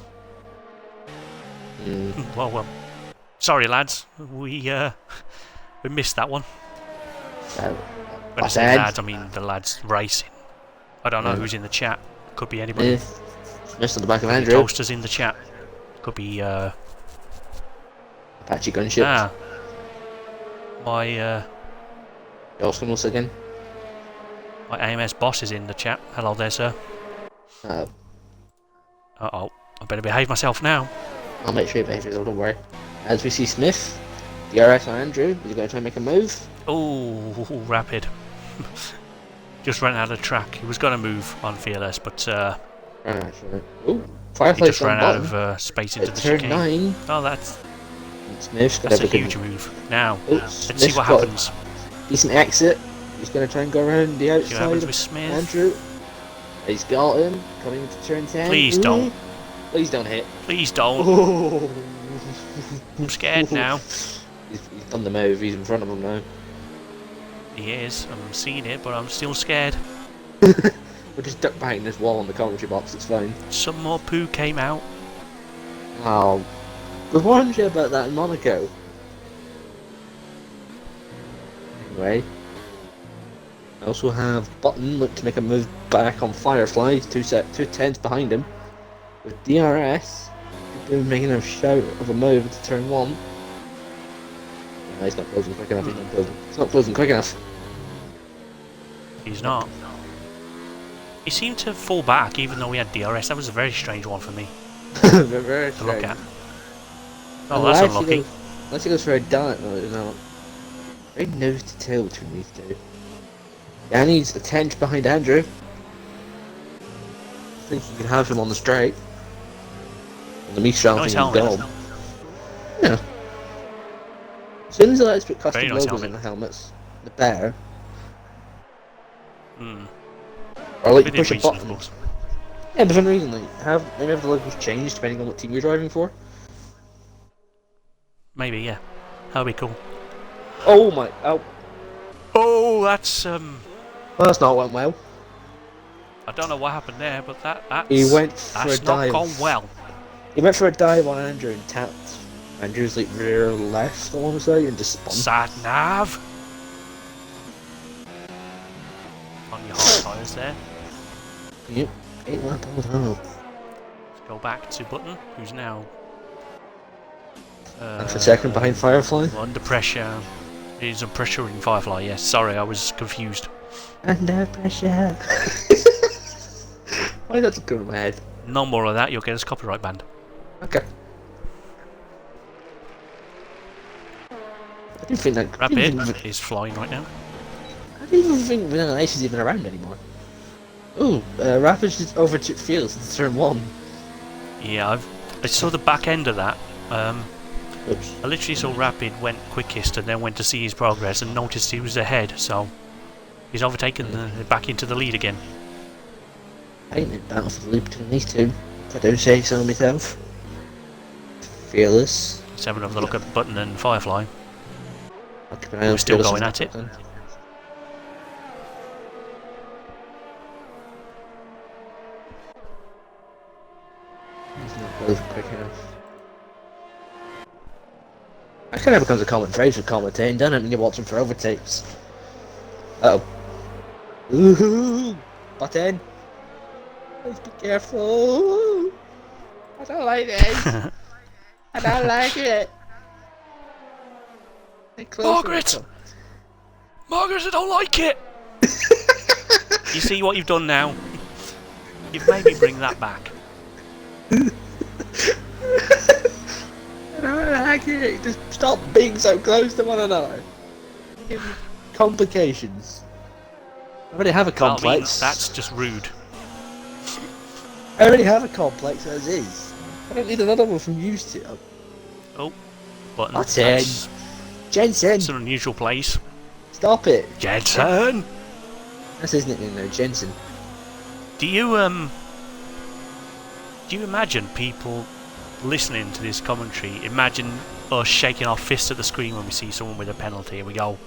Well. Sorry, lads. We missed that one. When I say lads, I mean the lads racing. I don't know who's in the chat. Could be anybody. Missed on the back of Andrew. Toasters in the chat. Could be Apache gunship. Ah. My Oscar once again. my AMS boss is in the chat. Hello there, sir. Uh-oh. I better behave myself now. I'll make sure you behave yourself, don't worry. As we see Smith, DRS on Andrew, he's going to try and make a move. Oh, rapid. Just ran out of track. He was going to move on Fearless, but Ooh, he Firefly's just ran out bottom. of space into the Turn chicane. 9. Oh, that's Smith's got a a huge move. Now, let's Smith's see what got happens. a decent exit. He's going to try and go around the See what outside happens of with Smith. Andrew. He's got him, coming into turn 10. Please don't. Please don't hit. Please don't. Oh. I'm scared now. He's done the move, he's in front of him now. He is. I'm seeing it, but I'm still scared. We'll just duck behind this wall in the commentary box, it's fine. Some more poo came out. Oh, we warned you about that in Monaco. Anyway, I also have Button look to make a move back on Firefly, two tenths behind him. With DRS, making a shout of a move into turn 1. No, he's not closing quick enough, he's not closing quick enough. He's not. He seemed to fall back even though we had DRS. That was a very strange one for me Very to look strange. at. Oh, that's unlucky. Unless he goes for a dive, no. Very nose to tail between these two. Yeah, needs a tenth behind Andrew. I think you can have him on the straight. On the Mistral Nice thing helmet. gold. Yeah. As soon as I let's put custom Very nice logos helmet. in the helmets, the better. Hmm. Or like Within push a reason, of button. course. Yeah, within reason. Like, maybe have the logos changed depending on what team you're driving for. Maybe, yeah. That'll be cool. Oh my! Oh, Oh, that's well, that's not went well. I don't know what happened there, but that's He went for a that's not dive. gone well. He went for a dive on Andrew and tapped Andrew's like rear left, I want to say, and just spun. Sad nav. On your hard tyres there. Yep. 8 lap on. Let's go back to Button, who's now And for second behind Firefly. under pressure. He's under pressure in Firefly, yes. Sorry, I was confused. Under pressure. Why did that go in my head? No more of that, you'll get us copyright banned. Okay. I didn't think that. Rapid is flying right now. I didn't even think Vanilla Ice is even around anymore. Ooh, Rapid just overtook Fields in turn 1. Yeah, I saw the back end of that. Oops. I literally saw Rapid went quickest and then went to see his progress and noticed he was ahead, so he's overtaken back into the lead again. I think they battle for the lead between these two, if I don't say so myself. Fearless. Let's have another look at Button and Firefly. I'll keep an eye on We're still Fearless going as at it. well. He's not closing quick enough. That kind of becomes a common phrase for commentating, doesn't it, when you're watching for overtakes? Uh oh. Ooh! Button! Please be careful! I don't like this! I don't like it! Margaret! Margaret, I don't like it! You see what you've done now? You've made me bring that back. Just stop being so close to one another. Give me complications. I already have a Well, I mean, complex. that's just rude. I already have a complex as is. I don't need another one from you two. Oh, button. That's it. Jensen! It's an unusual place. Stop it! Jensen! That's his nickname though, Jensen. Do you imagine people listening to this commentary, imagine us shaking our fists at the screen when we see someone with a penalty and we go,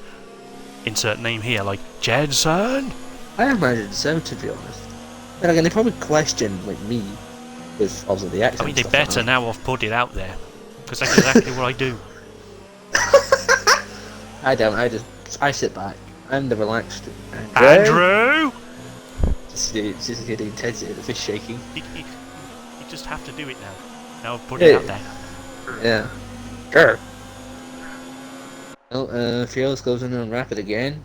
insert name here, like, Jensen? I imagine so, to be honest. But again, they probably question, like, me, with obviously the accent. I mean, they stuff better like now I've put it out there, because that's exactly what I do. I don't, I sit back. I'm the relaxed Andrew! Just the intensity of the fist shaking. You just have to do it now. Now I've put it out there. Yeah. Sure. Well, Fio's goes in on rapid again.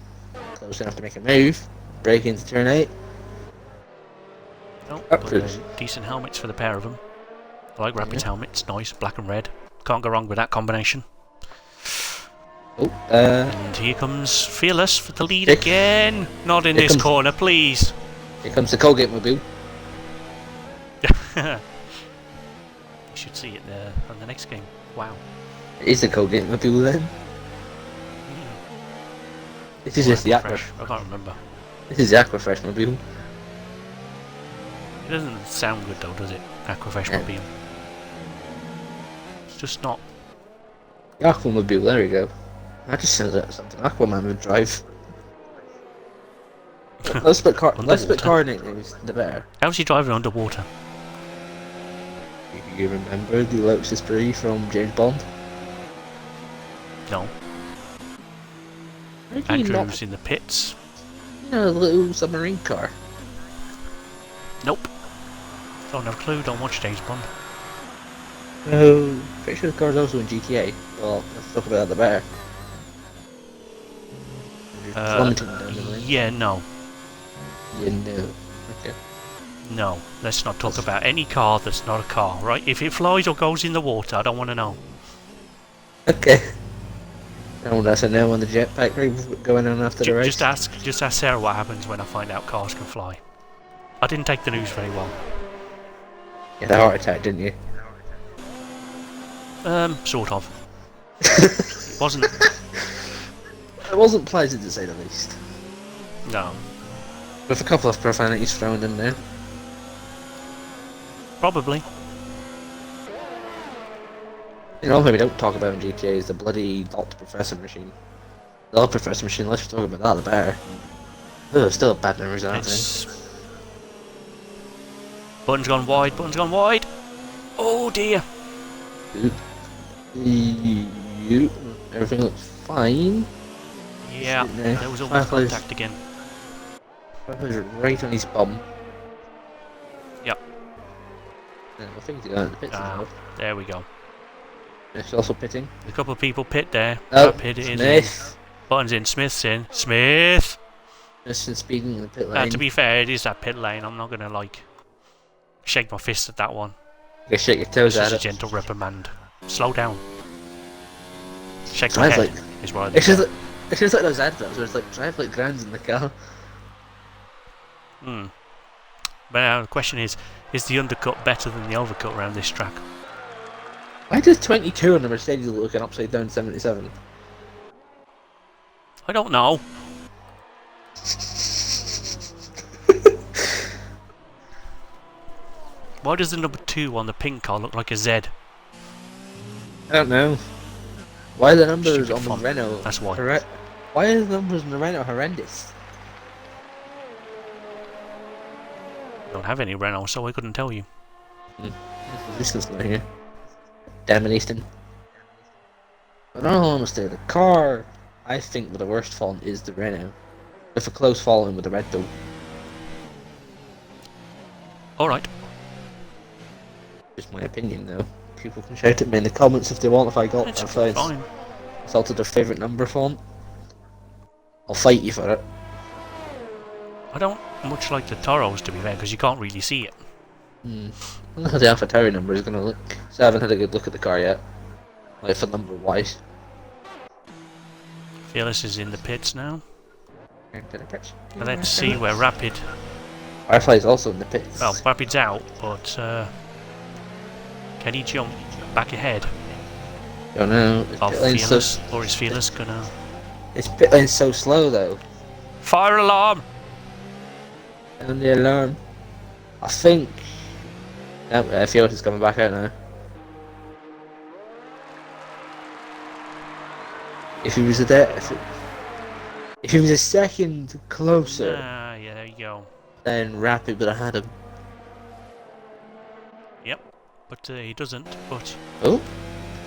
Close enough to make a move. Break into turn 8. Oh, but decent helmets for the pair of them. I like Rapid's helmets, nice, black and red. Can't go wrong with that combination. Oh, and here comes Fearless for the lead again. Not in this corner, please. Here comes the Colgate Mobile. You should see it there on the next game. Wow. It is the Colgate Mobile then. This is just the Aqua. I can't remember. This is the Aquafresh Mobile. It doesn't sound good though, does it? Aquafresh Mobile. It's just not. The Aqua Mobile, there we go. That just sounds like something Aquaman would drive. Let's put car nicknames, the better. How's he driving underwater? Do you remember the Lotus Spree from James Bond? No. Andrew's in the pits. You know, the little submarine car. Nope. Don't have a clue, don't watch James Bond. Oh, pretty sure the car's also in GTA. Well, let's talk about the better. Yeah, no. Yeah, no. Okay. No, let's not talk about any car that's not a car, right? If it flies or goes in the water, I don't want to know. Okay. Oh, that's a no on the jetpack going on after the race. Just ask Sarah what happens when I find out cars can fly. I didn't take the news very well. You had a heart attack, didn't you? Sort of. It wasn't. It wasn't pleasant to say the least. No. With a couple of profanities thrown in there. Probably. You know, what we don't talk about in GTA is the bloody Dr. Professor machine. The Dr. Professor machine, let's talk about that, the better. Ugh, still bad memories of that thing. Button's gone wide, button's gone wide! Oh dear! Everything looks fine. Yeah, there was almost contact again. Right on his bum. Yep. Yeah, I think he's going to the pits now. There we go. It's also pitting. A couple of people pit there. Oh, pit it Smith. in. Button's in, Smith's in. Smith! Just speeding in the pit lane. To be fair, it is that pit lane. I'm not going to, like, shake my fist at that one. You shake your toes at it. It's a gentle reprimand. Slow down. Shake my head is what I do. It's just like those adverts where it's like, drive like grounds in the car. Hmm. But now the question is the undercut better than the overcut around this track? Why does 22 on the Mercedes look like an upside down 77? I don't know. Why does the number 2 on the pink car look like a Z? I don't know. Why are the numbers on the Renault? That's why. Why are the numbers on the Renault horrendous? I don't have any Renault, so I couldn't tell you. This is not here. Damn it, Easton. But in all honesty, the car, I think, with the worst font is the Renault. With a close following with the Red Bull. Alright. Just my opinion, though. People can shout at me in the comments if they want. If I got insulted their favourite number font, I'll fight you for it. I don't much like the Toros, to be fair, because you can't really see it. I wonder how the AlphaTauri number is going to look. So I haven't had a good look at the car yet. Like for number wise. Fearless is in the pits now. Let's see where Rapid... Firefly is also in the pits. Well, Rapid's out, but can he jump back ahead? Don't know. Of Fearless, or is Fearless gonna... It's pit lane's so slow though. Fire alarm! And the alarm. I think... No, Fearless is coming back out now. If he was if he was a second closer, yeah, there you go. then Rapid would have had him. Yep, but he doesn't. But oh,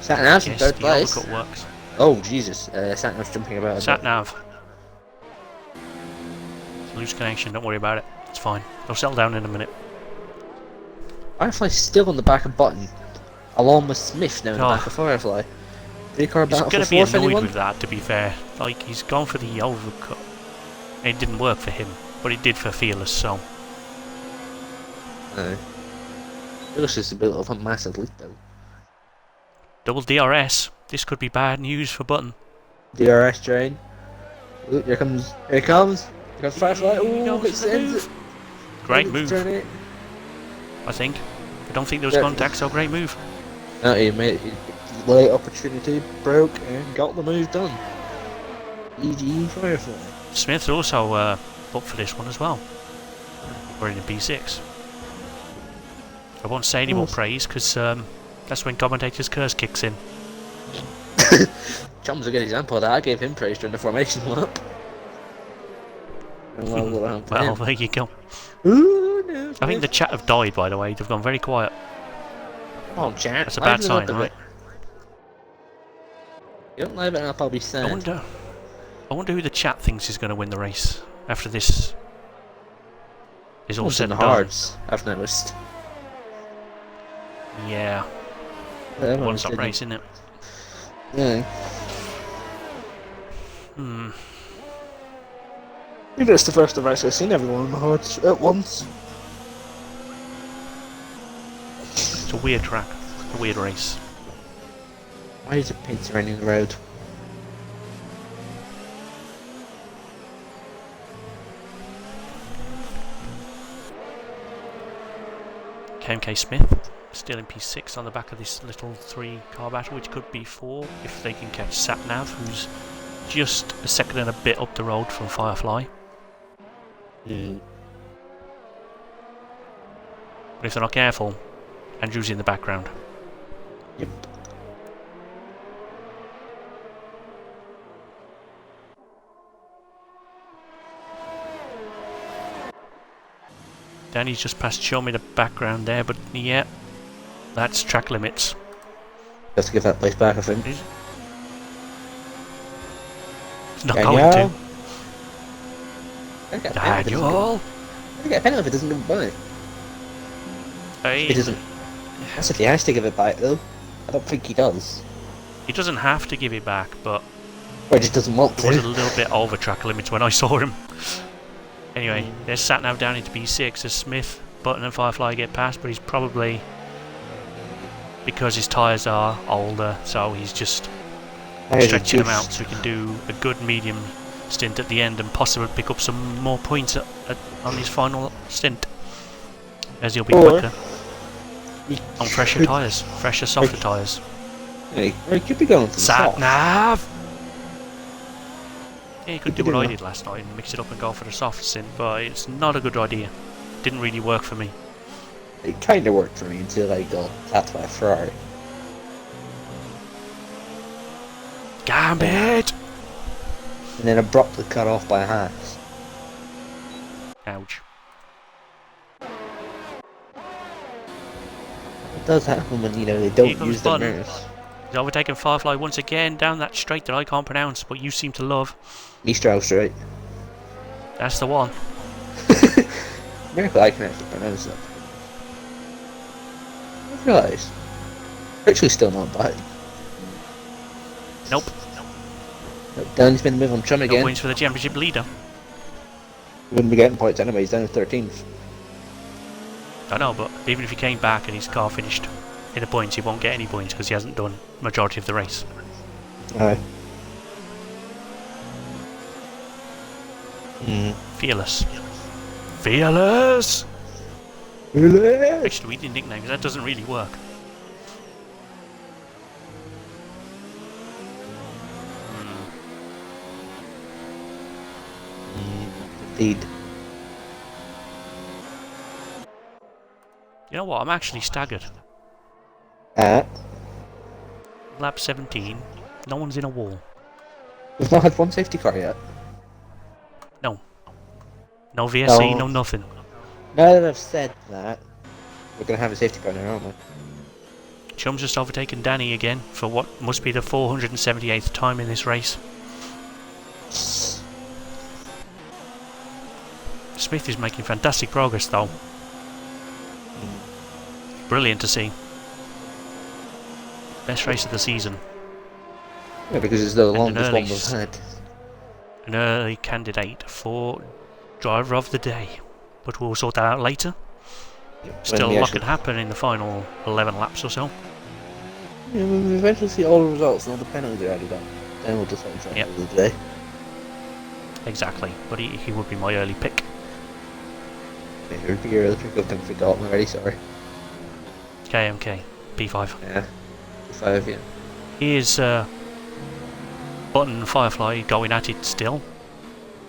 Satnav's in yes, third the place. overcut works. Oh Jesus, Satnav's jumping about. Satnav. Loose connection. Don't worry about it. It's fine. They'll settle down in a minute. Firefly's still on the back of Button, along with Smith now in the back of Firefly. He's going to be annoyed with that, to be fair. Like, he's gone for the overcut. It didn't work for him, but it did for Fearless, so... No. Fearless is a bit of a massive lead, though. Double DRS. This could be bad news for Button. DRS train. Ooh, here comes Firefly. Ooh, extends it. Great move. I think. I don't think there was contact, so great move. No, he made it. Late opportunity, broke, and got the move done. EG Firefly. Smith's also up for this one as well. We're in a B6. I won't say any more praise, because that's when commentator's curse kicks in. Chum's a good example of that. I gave him praise during the formation lap. Well, there you go. Ooh, no, I think the chat have died, by the way. They've gone very quiet. Come on, chat. That's a bad sign, right? You don't live it up, I'll be sad. I wonder who the chat thinks is going to win the race after this is all said and done. Hards, I've noticed. Yeah. One-stop race, isn't it? Yeah. Hmm. Maybe it's the first race I've seen everyone on the hards at once. It's a weird track. A weird race. Why is it paint surrounding the road? KMK Smith still in P6 on the back of this little 3-car battle, which could be 4 if they can catch Satnav, who's just a second and a bit up the road from Firefly. But if they're not careful, Andrew's in the background. Yep. Danny's just past Chum in the background there, but yeah, that's track limits. Has to give that place back, I think. It's not going to. Daniel! I get a penalty if it doesn't give it back. It doesn't. That's if he has to give it back, though. I don't think he does. He doesn't have to give it back, but... Or he just doesn't want to. He was a little bit over track limits when I saw him. Anyway, there's Satnav down into B6 as Smith, Button and Firefly get past, but he's probably... because his tyres are older, so he's just stretching them out so he can do a good medium stint at the end and possibly pick up some more points on his final stint, as he'll be quicker on fresher tyres, fresher, softer tyres. Yeah, he could be going for Satnav! Yeah, he could do what I did last night and mix it up and go for the soft stint, but it's not a good idea. Didn't really work for me. It kind of worked for me until I got tapped by a Ferrari. Gambit! And then abruptly cut off by a Haas. Ouch. It does happen when, you know, they don't use the mirrors. He's overtaken Firefly once again down that straight that I can't pronounce, but you seem to love. Mistral Straight. That's the one. Miracle I can actually pronounce that. I realise. Actually still not bad. Nope. Danny's been the move on Chum again. No points for the championship leader. He wouldn't be getting points anyway, he's down to 13th. I know, but even if he came back and his car finished in the points, he won't get any points because he hasn't done majority of the race. Aye. Fearless. Fearless! Fearless! Actually, we didn't nickname because that doesn't really work. Indeed. You know what? I'm actually staggered. Lap 17. No one's in a wall. We've not had one safety car yet. No. No VSC, no nothing. Now that I've said that, we're going to have a safety car now, aren't we? Chum's just overtaken Danny again for what must be the 478th time in this race. Smith is making fantastic progress though. Brilliant to see. Best race of the season. Yeah, because it's the And longest one we've had. An early candidate for driver of the day. But we'll sort that out later. Still a lot can happen in the final 11 laps or so. Yeah, we'll eventually see all the results and all the penalties are added up. Then we'll decide driver of the day. Exactly, but he would be my early pick. Yeah, it would be your early pick. I've done forgotten already, sorry. KMK, P5. Yeah. P5, yeah. Here's Button and Firefly going at it still.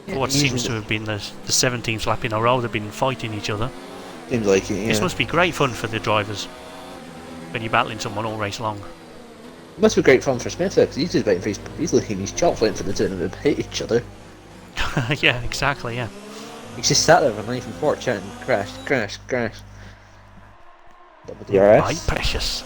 Yeah, For what seems to have been the 17th lap in a row, they've been fighting each other. Seems like it, yeah. This must be great fun for the drivers when you're battling someone all race long. It must be great fun for Smith though, because he's just waiting for he's licking his chops waiting for the two of them to hit each other. Yeah, exactly, yeah. He's just sat there with a knife and fork chanting, crash, crash, crash. Double DRS. Right, precious.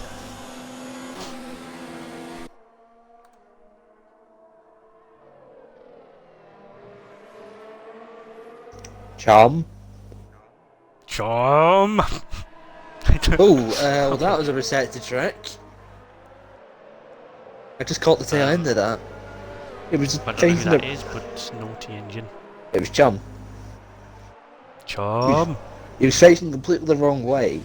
Chum. Chum! Well that was a reset to track. I just caught the tail end of that. It was I don't know who facing that is, but it's naughty engine. It was Chum. Chum! He was facing completely the wrong way.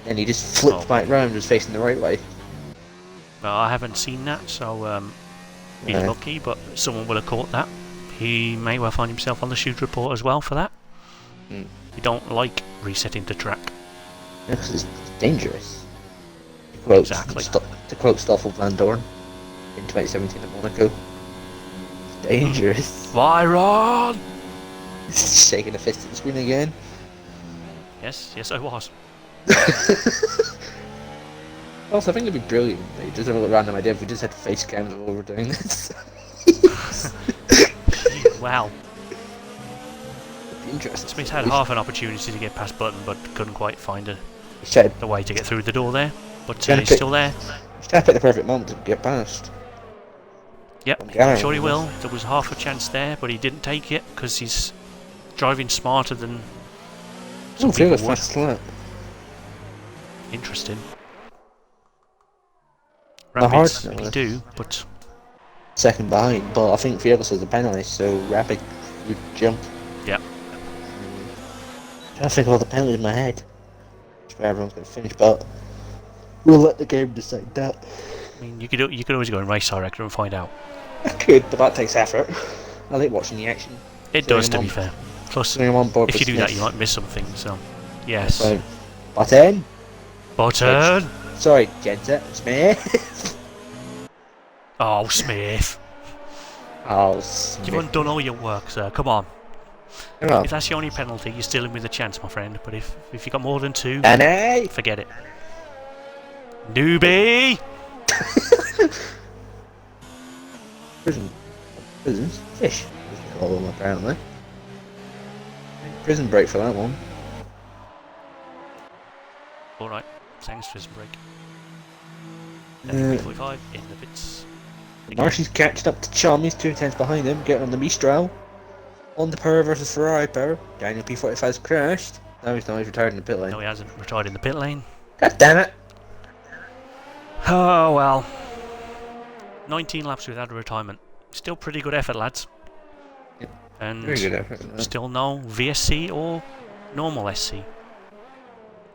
And he just flipped back round and was facing the right way. Well, I haven't seen that, so he's lucky, but someone will have caught that. He may well find himself on the shoot report as well for that. You don't like resetting the track. Yeah, because it's dangerous. Exactly. To quote Stoffel Van Dorn in 2017 at Monaco. It's dangerous. Byron! Shaking a fist at the screen again. Yes, I was. Also, I think it'd be brilliant. Just a little random idea if we just had face cams while we're doing this. Wow. It'd be interesting. Smith had half an opportunity to get past Button, but couldn't quite find the the way to get through the door there. But Trying to he's pick- still there. He's trying to pick the perfect moment to get past. Yep, I'm sure he will. There was half a chance there, but he didn't take it because he's driving smarter than some people would. Fast lap. Interesting. Not Rapids, hard, they do, but second behind, but I think Fearless has a penalty, so Rapid would jump. yeah. Trying to think of all the penalties in my head. That's where everyone's going to finish, but we'll let the game decide that. I mean, you could always go and race director and find out. I could, but that takes effort. I like watching the action. It does, to be fair. Plus, I'm on board if you with do that, Smith. you might miss something. So, yes. So, Button. Button. Sorry, Jenta. Smith. Oh, Smith. Oh, Smith. You've undone all your work, sir. Come on. Come on. If that's your only penalty, you're still in with a chance, my friend. But if you got more than two, Danny! forget it. Newbie. Prisons? Fish. As we call them, apparently. Prison break for that one. All right. Thanks, prison break. Uh, 45 in the bits. Marcy's catching up to Chum, he's 2 tenths behind him, getting on the Mistral. On the power versus Ferrari power. Daniel P45's crashed. Now he's retired in the pit lane. No, he hasn't retired in the pit lane. God damn it! Oh, well. 19 laps without a retirement. Still pretty good effort, lads. Yep. And Very good effort. still no VSC or normal SC.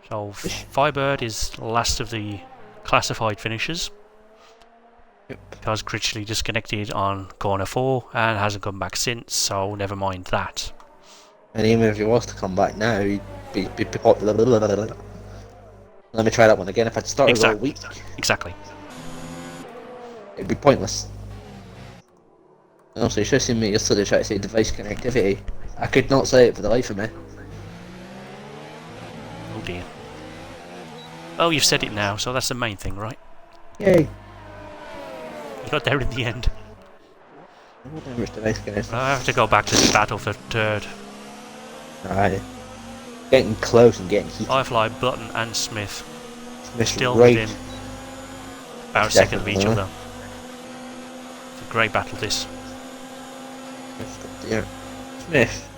So Firebird is last of the classified finishers. Yep. Because critically disconnected on corner 4 and hasn't come back since, so never mind that. And even if he was to come back now, he'd be let me try that one again. If I'd started all week, Exactly. it'd be pointless. And also, you should have seen me yesterday try to say device connectivity. I could not say it for the life of me. Oh dear. Oh, you've said it now, so that's the main thing, right? Yay! You got there in the end. Device connectivity. I have to go back to the battle for third. Alright. Getting close and getting heated. Firefly, Button and Smith. Still right. within about a second of each other. It's a great battle this. Yeah. Smith.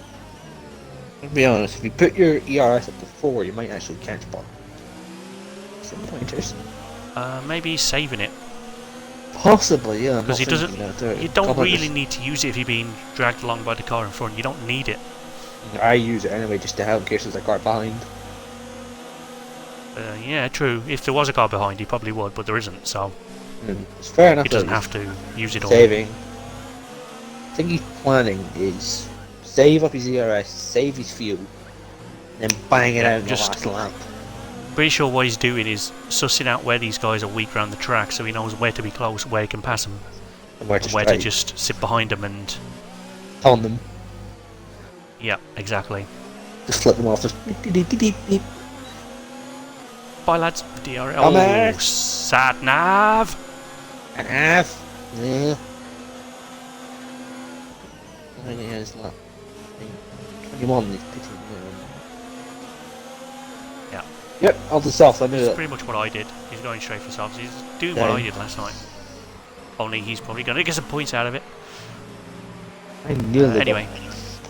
I'll be honest, if you put your ERS up to 4, you might actually catch Button. Some pointers. Maybe he's saving it. Possibly, yeah. Because he doesn't. You don't really need to use it if you're being dragged along by the car in front. You don't need it. I use it anyway just to help in case there's a car behind. Yeah, true. If there was a car behind, he probably would, but there isn't, so it's fair enough. he doesn't have to use it all. Saving. I think he's planning is save up his ERS, save his fuel, and then bang it out in the last lap. Pretty sure what he's doing is sussing out where these guys are weak around the track, so he knows where to be close, where he can pass them, And where to just sit behind them and on them. Yeah, exactly. Just flip them off. Just beep, beep, beep, beep. Bye lads. DRL. Oh, sat nav. Yeah. I think it's like 21 is pitting. Yeah. Yep, all the soft. I knew That's that. pretty much what I did. He's going straight for softs. He's doing what I did last night. Only he's probably going to get some points out of it. I knew that. Anyway.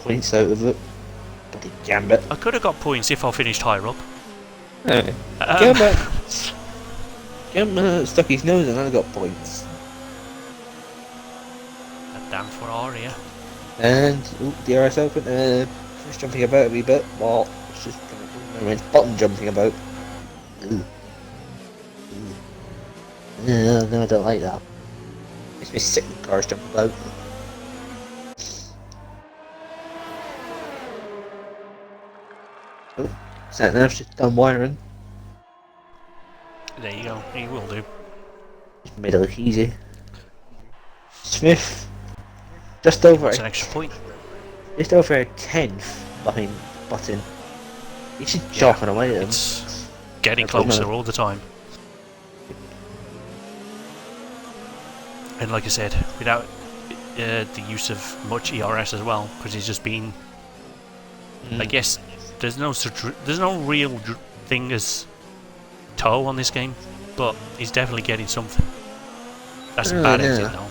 Points out of it. Bloody gambit. I could have got points if I finished higher up. Anyway. Gambit stuck his nose and I got points. A damn for Aria. And DRS open. Just jumping about a wee bit. Well, it's just button jumping about. Ooh. No, I don't like that. Makes me sick when cars jump about. Oh, sat nav's just done wiring. There you go. He will do. Just made it look easy. Smith, just over. It's an extra point. Just over a 10th behind Button. He's just chopping away at him. It's getting closer all the time. And like I said, without the use of much ERS as well, because he's just been. I guess there's no real thing as toe on this game, but he's definitely getting something. That's a bad exit though.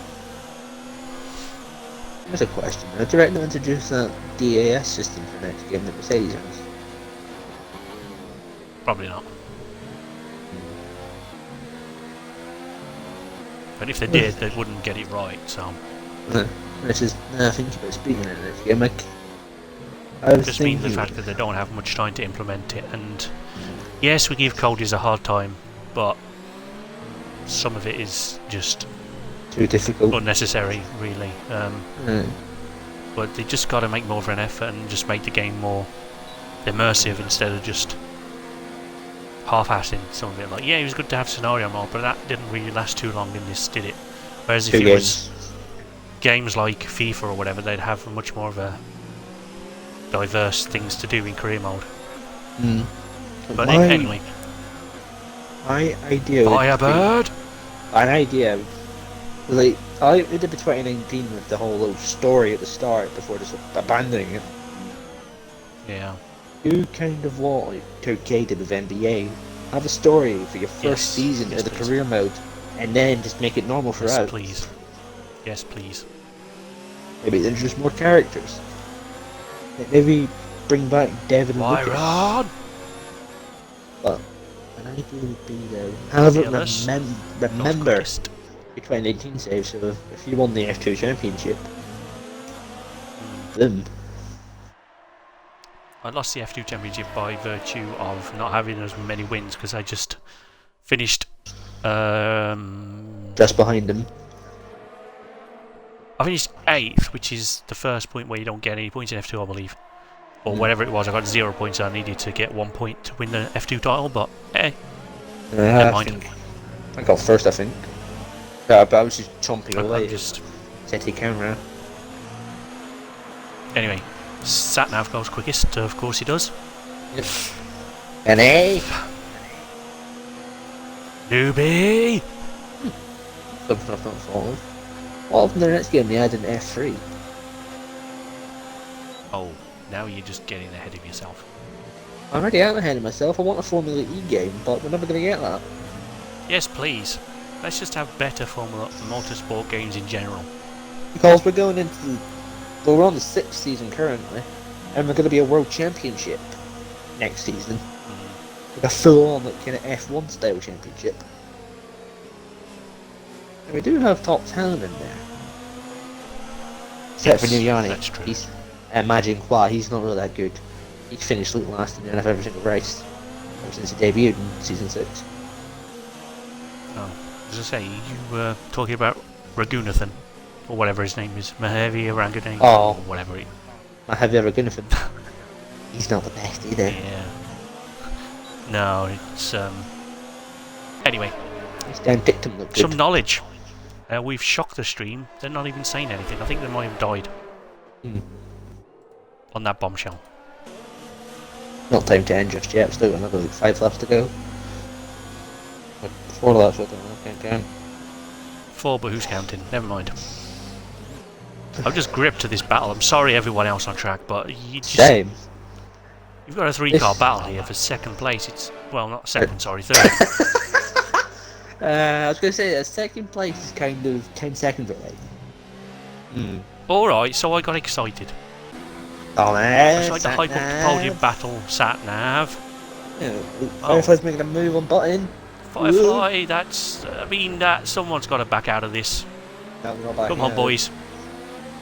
Here's a question. Do you reckon they'll introduce that DAS system for next game that Mercedes has? Probably not. But if they did, they wouldn't get it right, so... This is nothing about speaking in this game. Just means the fact that they don't have much time to implement it, and... Yes, we give coders a hard time, but... Some of it is just... too difficult. Unnecessary, really. But they just got to make more of an effort and just make the game more immersive instead of just half-assing some of it. Like, yeah, it was good to have scenario mode, but that didn't really last too long in this, did it? Whereas if it was games like FIFA or whatever, they'd have much more of a diverse things to do in career mode. But anyway, my idea. Firebird. An idea. Like I did it for 2019 with the whole little story at the start before just abandoning it. Yeah. You kind of want like Turkey did with NBA. Have a story for your first season of the career mode, and then just make it normal throughout. Yes, please. Yes, please. Maybe introduce more characters. Maybe bring back Devin and Lucas. But an idea would be though. However, remember your 2018 save. So if you won the F2 championship, them. I lost the F2 championship by virtue of not having as many wins because I just finished. Just behind them. I finished 8th, which is the first point where you don't get any points in F2, I believe. Or whatever it was, I got 0 points, so I needed to get 1 point to win the F2 title, but hey, never mind. I got first, I think. Yeah, but I was just chomping away. I'm just... Setty camera. Anyway, Satnav goes quickest, of course he does. Yep. An A! Newbie! Something I've not thought of. What if in the next game they add an F3? Oh, now you're just getting ahead of yourself. I'm already out ahead of myself. I want a Formula E game, but we're never going to get that. Yes, please. Let's just have better Formula Motorsport games in general. Because we're going into the... Well, we're on the 6th season currently, and we're going to be a World Championship next season. Like a full-on kind of F1 style championship. And we do have top talent in there. Except for Nuyani. That's true. He's Magic Qua, he's not really that good. He's finished last in the NFL every single race ever since he debuted in season 6. Oh, as I say, you were talking about Ragunathan, or whatever his name is, Mahavi Ranganathan, or whatever he... Mahavi Ragunathan. He's not the best either. Yeah. No, it's anyway. His damn victim looked good. Some knowledge. We've shocked the stream. They're not even saying anything. I think they might have died. On that bombshell. Not time to end just yet. Still got another 5 laps to go. But 4 laps, I don't know. Can't count. 4, but who's counting? Never mind. I'm just gripped to this battle. I'm sorry, everyone else on track, but you just... Same. You've got a 3-car battle here for 2nd place. It's... Well, not 2nd, sorry, 3rd. I was going to say that 2nd place is kind of 10 seconds away. Alright, so I got excited. Oh man! I tried to hype up the podium battle, Sat-Nav. Yeah, Firefly's making a move on button. Firefly, that's... I mean, someone's got to back out of this. No, we're not back Come on, out. boys.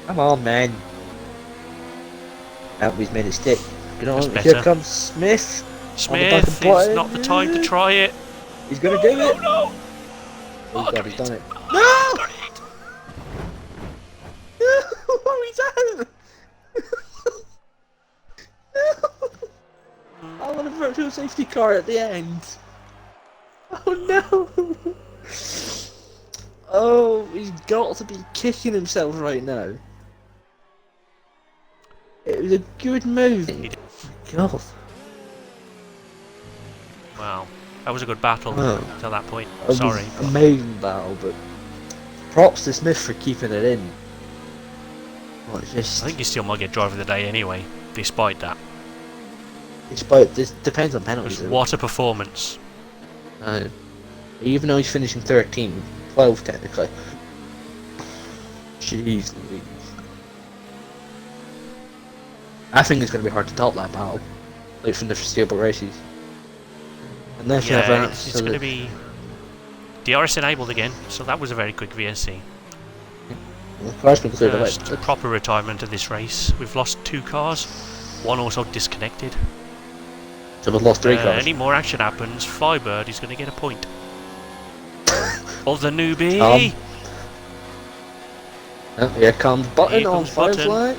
Come on, man. He's made it stick. Good on, That's here better. comes Smith. Smith, it's not the time to try it. He's gonna do it. No! Oh god, he's done it. No! No! He's out! I want a virtual safety car at the end. Oh no! Oh, he's got to be kicking himself right now. It was a good move. God. Wow, that was a good battle till that point. It Sorry. was an amazing battle, but props to Smith for keeping it in. Well, it's just, I think he still might get driver of the day anyway, despite that. despite this, depends on penalties. Because what a performance. Even though he's finishing 13, 12 technically. Jeez Louise. I think it's going to be hard to top that battle, like from the foreseeable races. Unless you have Yeah, an it's going to be DRS enabled again, so that was a very quick VSC. the car's been cleared away. First proper retirement of this race. We've lost 2 cars, 1 also disconnected. So we've lost 3 cars. Any more action happens, Flybird is going to get a point. Of the newbie! Oh, here comes Button Here on comes Button. Firefly.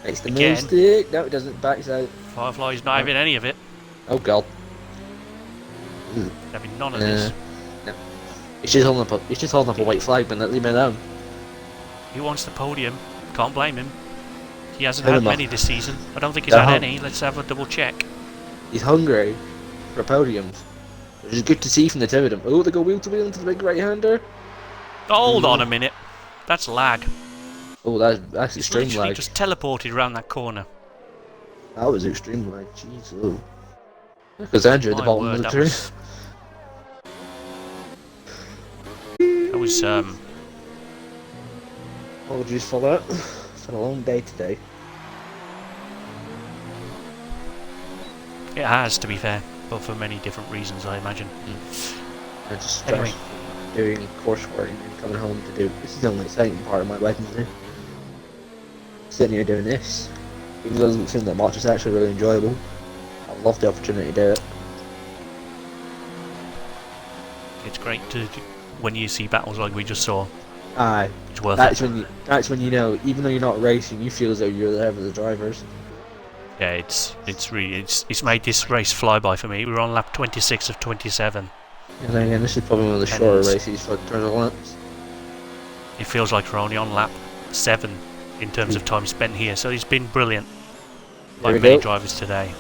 Makes the Again. move stick. No, it doesn't. Backs out. Firefly's not having any of it. Oh god. Having none of this. No. He's just holding up. He's just holding up a white flag, man. Leave me alone. He wants the podium. Can't blame him. He hasn't Tell had him off. many this season. I don't think he's Uh-huh. had any. Let's have a double check. He's hungry for podiums, which is good to see from the two of them. Oh, they go wheel to wheel into the big right-hander. Hold on a minute. That's lag. Oh, that's He's extreme literally lag. just teleported around that corner. That was extreme lag. Jeez, oh. Because Andrew at the My bottom word, of the that turn. was Apologies for that. It's been a long day today. it has, to be fair, but for many different reasons, I imagine. I just Anyway. doing coursework and then coming home to do. This is the only exciting part of my Wednesday. sitting here doing this. Even though it doesn't seem that much, it's actually really enjoyable. I love the opportunity to do it. It's great to when you see battles like we just saw. Aye. It's worth That's it. That's when you know, even though you're not racing, you feel as though you're there with the drivers. Yeah, it's made this race fly by for me. We were on lap 26 of 27. And then again, this is probably one of the shorter races for terms of laps. It feels like we're only on lap 7 in terms of time spent here. So it's been brilliant by many drivers today.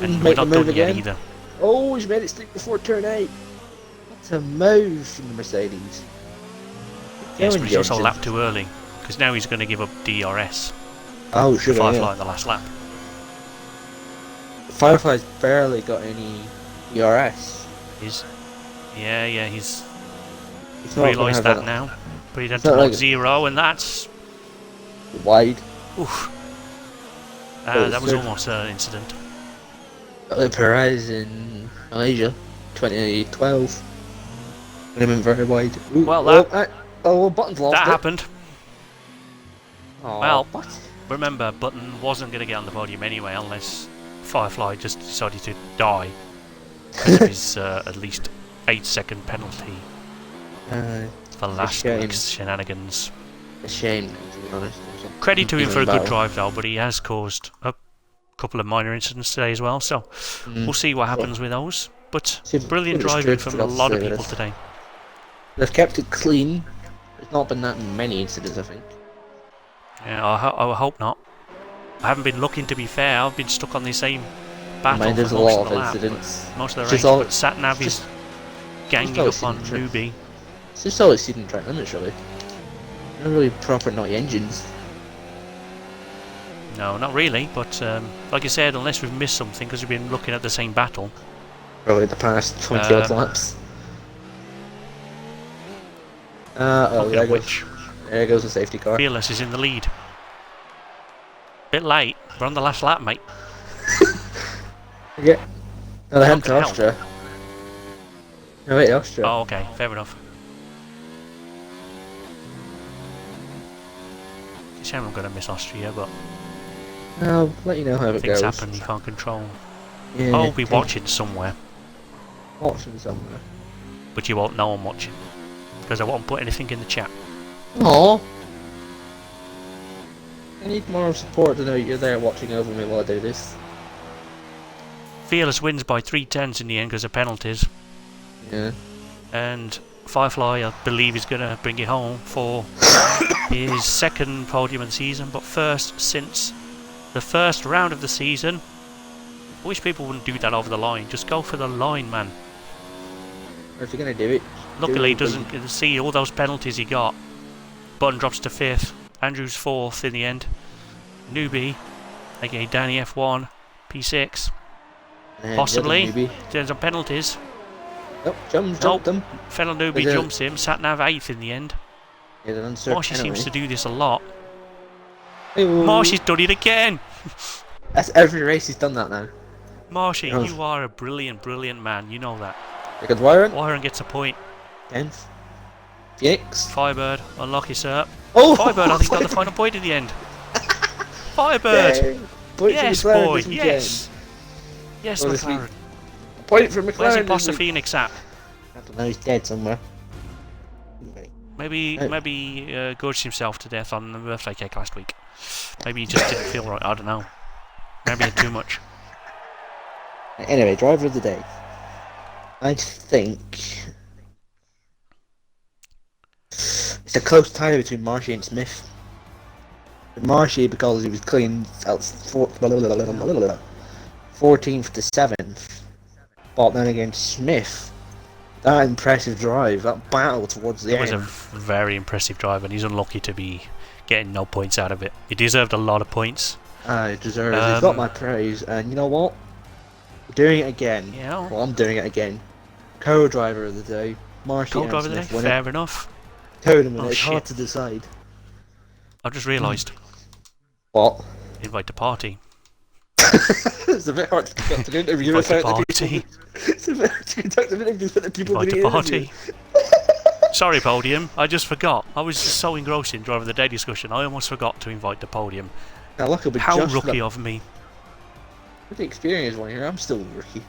And we're not done yet either. Oh, he's made it stick before turn 8. What a move from the Mercedes. Yes, but he's also lapped too early. Because now he's going to give up DRS. Oh, sure. Firefly in the last lap. Firefly's barely got any DRS. He's realised that now. But he'd had to like 0, and that's wide. Oof. That was almost an incident. Perez in Malaysia, 2012. When he went very wide. Ooh, well, that Button's lost that it. happened. Oh, well, what? Remember, Button wasn't going to get on the podium anyway unless Firefly just decided to die because of his at least 8-second penalty for last week's shenanigans. A shame, to be honest. Credit to him for a good drive though, but he has caused a couple of minor incidents today as well, so we'll see what happens with those. But brilliant driving from a lot of people today. They've kept it clean. There's not been that many incidents, I think. Yeah, I hope not. I haven't been looking, to be fair. I've been stuck on the same battle there's for a most lot of the of lap, incidents. Most of the race, but Satnav is ganging up on Newbie. It's just all exceeding track limits, really. Not really proper naughty engines. No, not really, but like I said, unless we've missed something because we've been looking at the same battle. Probably the past 20 odd laps. There goes the safety car. Fearless is in the lead. Bit late. We're on the last lap, mate. Yeah. No, they haven't to Austria. No, wait, Austria. Oh, okay. Fair enough. It's a shame I'm going to miss Austria, but I'll let you know how it goes. things happen you can't control. Yeah, I'll be watching somewhere. Watching somewhere. But you won't know I'm watching. Because I won't put anything in the chat. Aww. I need more support to know you're there watching over me while I do this. Fearless wins by 3/10 in the end because of penalties. Yeah. And Firefly, I believe, is going to bring it home for his second podium of the season, but first since the first round of the season. I wish people wouldn't do that over the line. Just go for the line, man. Or if you're going to do it... Luckily, he doesn't see all those penalties he got. Button drops to 5th. Andrew's 4th in the end. Newbie, aka Danny F1, P6. Possibly. There's some penalties. Nope, jumped them. Fellow Newbie jumps him. Satnav 8th in the end. Marshy seems to do this a lot. Marshy's done it again! That's every race he's done that now. Marshy, you are a brilliant, brilliant man. You know that. Look at Wyron. Wyron gets a point. 10th. Phoenix. Firebird, unlucky, sir. Oh! Firebird, I think, got the final point at the end. Firebird! Yes, boy, yes! Yes, McLaren. Point for McLaren. Where's Imposter Phoenix at? I don't know, he's dead somewhere. Maybe gorged himself to death on the birthday cake last week. Maybe he just didn't feel right, I don't know. Maybe he had too much. Anyway, driver of the day. I think... it's a close tie between Marshy and Smith. Marshy, because he was clean, 14th to 7th. But then again, Smith, that impressive drive, that battle towards the end. It was a very impressive drive, and he's unlucky to be getting no points out of it. He deserved a lot of points. He deserves it. He's got my praise, and you know what? We're doing it again. Yeah. Well, I'm doing it again. Co-driver of the day, Marshy and Co-driver of the day, fair enough. Tournament, it's hard to decide. I've just realised. What? Invite to party. It's a bit hard to conduct an interview without the people. It's a bit hard to conduct an interview without the people. Invite to party. Sorry, podium. I just forgot. I was just so engrossed in driver of the day discussion. I almost forgot to invite the podium. Now look, I'll be How just rookie of me. with the experience one here. I'm still a rookie.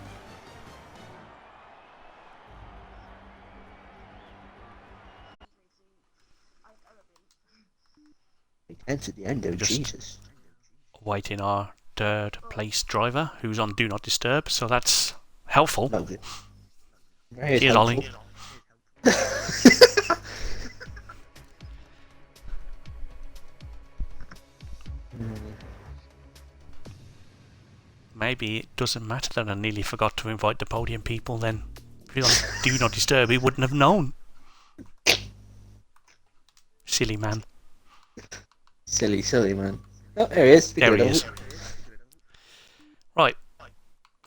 It's at the end, oh Just Jesus. Waiting our third place driver, who's on Do Not Disturb, so that's helpful. Lovely. Very Cheers, helpful. Ollie. Maybe it doesn't matter that I nearly forgot to invite the podium people then. If you're on Do Not Disturb, he wouldn't have known. Silly man. Silly man. Oh, there he is. There he is. Right.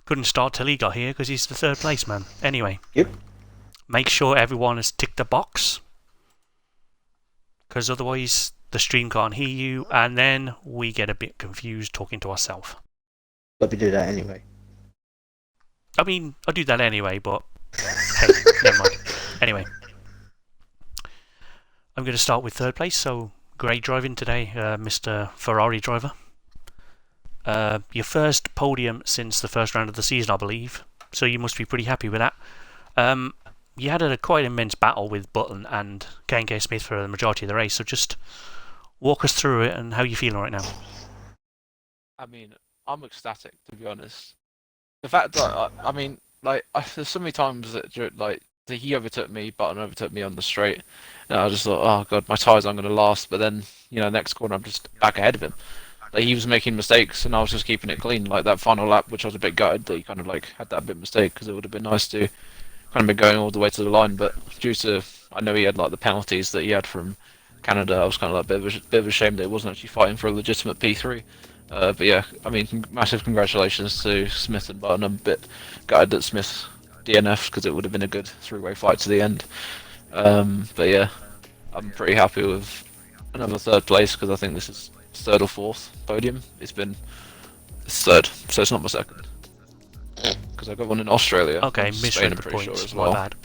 Couldn't start till he got here because he's the third place man. Anyway. Yep. Make sure everyone has ticked the box. Because otherwise the stream can't hear you and then we get a bit confused talking to ourselves. Let me do that anyway. I mean, I do that anyway, but hey, never mind. Anyway. I'm going to start with third place, so great driving today, Mr. Ferrari driver. Your first podium since the first round of the season, I believe, so you must be pretty happy with that. You had a quite immense battle with Button and K&K Smith for the majority of the race, so just walk us through it and how you're feeling right now. I mean, I'm ecstatic, to be honest. The fact that, I mean, like, there's so many times that, like, he overtook me, Button overtook me on the straight, and I just thought, oh god, my tyres aren't going to last, but then, you know, next corner I'm just back ahead of him. Like, he was making mistakes, and I was just keeping it clean, like that final lap, which I was a bit gutted that he kind of, like, had that bit mistake, because it would have been nice to kind of be going all the way to the line, but due to, I know he had, like, the penalties that he had from Canada, I was kind of like, bit of a shame that he wasn't actually fighting for a legitimate P3. But yeah, I mean, massive congratulations to Smith and Button. I'm a bit gutted that Smith DNF'd because it would have been a good three-way fight to the end. But yeah, I'm pretty happy with another third place because I think this is third or fourth podium. It's third, so it's not my second. Because I got one in Australia. Okay, Spain, misread I'm the pretty points, sure as well. my bad.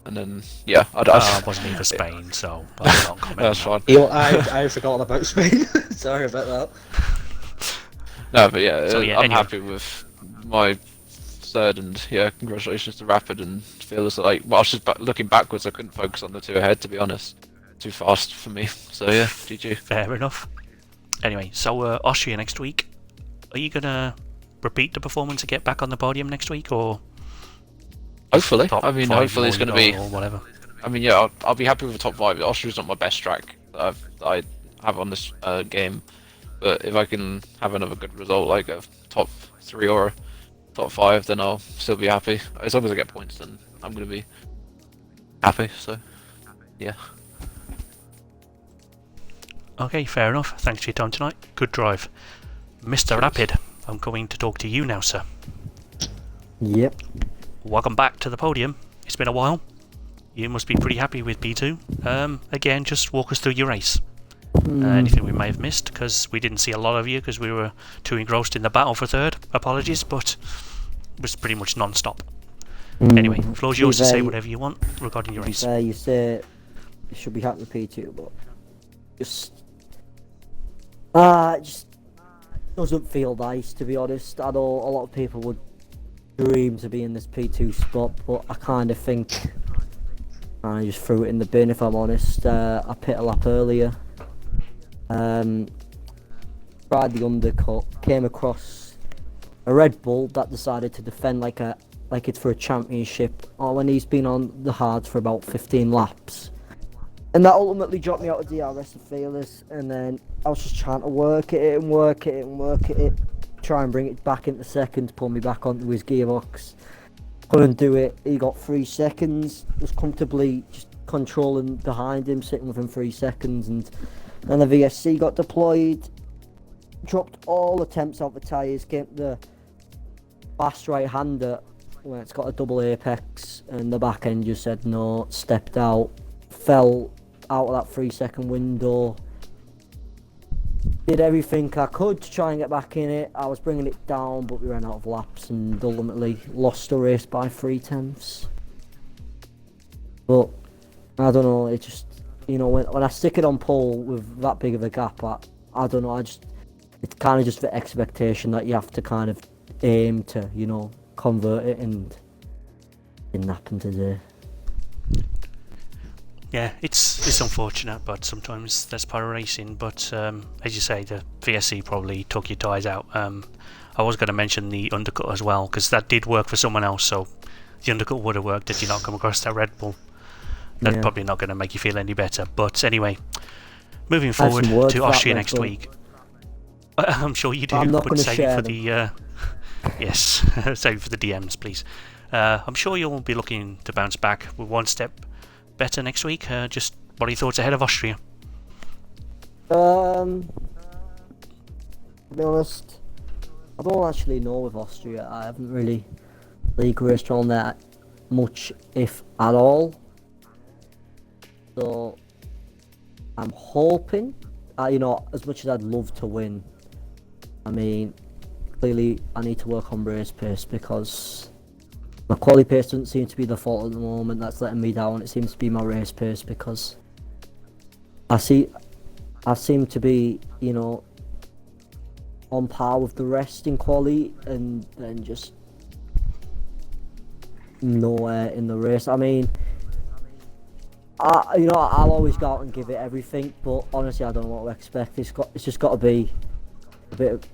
And then, yeah, I wasn't even for Spain, so I can't comment. That's fine. I forgot about Spain. Sorry about that. No, but yeah, So, yeah, I'm anyway. happy with my third, and yeah, congratulations to Rapid, and feels like, well, I was just looking backwards, I couldn't focus on the two ahead, to be honest. Too fast for me, so yeah, GG. Fair enough. Anyway, so Austria next week. Are you going to repeat the performance and get back on the podium next week, or Hopefully. top I mean, five hopefully it's more going to you be, got or whatever? I mean, yeah, I'll be happy with the top 5. Austria's not my best track that I have on this game, but if I can have another good result, like a top 3 or a top 5, then I'll still be happy. As long as I get points, then I'm going to be happy, so yeah. Okay, fair enough. Thanks for your time tonight. Good drive. Mr. Rapid, I'm going to talk to you now, sir. Yep. Welcome back to the podium. It's been a while. You must be pretty happy with P2. Again, just walk us through your race. Anything we may have missed, because we didn't see a lot of you because we were too engrossed in the battle for third. Apologies, but it was pretty much non-stop. Anyway, floor's yours to say whatever you want regarding your race. You say you should be happy with P2, but it just doesn't feel nice, to be honest. I know a lot of people would dream to be in this P2 spot, but I kind of think I just threw it in the bin, if I'm honest. I pit a lap earlier. Tried the undercut, came across a Red Bull that decided to defend like it's for a championship, or when he's been on the hards for about 15 laps. And that ultimately dropped me out of DRS and failures, and then I was just trying to work at it, try and bring it back into second, pull me back onto his gearbox. Couldn't do it. He got 3 seconds, was comfortably just controlling behind him, sitting within 3 seconds, and then the VSC got deployed, dropped all attempts out the tyres, came to the fast right-hander where it's got a double apex, and the back end just said no, stepped out, fell out of that 3-second window. Did everything I could to try and get back in it. I was bringing it down, but we ran out of laps and ultimately lost the race by 3/10. But I don't know. It just, when I stick it on pole with that big of a gap, I don't know. It's kind of just the expectation that you have to kind of aim to, convert it, and it didn't happen today. Yeah, it's unfortunate, but sometimes that's part of racing. But as you say, the VSC probably took your tyres out. I was going to mention the undercut as well, because that did work for someone else, so the undercut would have worked if you not come across that Red Bull. That's probably not going to make you feel any better. But anyway, moving forward to Austria next week. I'm sure you do, I'm not but going to save share it for the... yes, save it for the DMs, please. I'm sure you'll be looking to bounce back with one step better next week. Just what are your thoughts ahead of Austria? To be honest, I don't actually know with Austria. I haven't really league raced on that much, if at all. So I'm hoping, as much as I'd love to win, I mean, clearly I need to work on race pace, because my quality pace doesn't seem to be the fault at the moment. That's letting me down. It seems to be my race pace, because I seem to be, on par with the rest in quality, and then just nowhere in the race. I mean, I'll always go out and give it everything, but honestly, I don't know what to expect. It's just got to be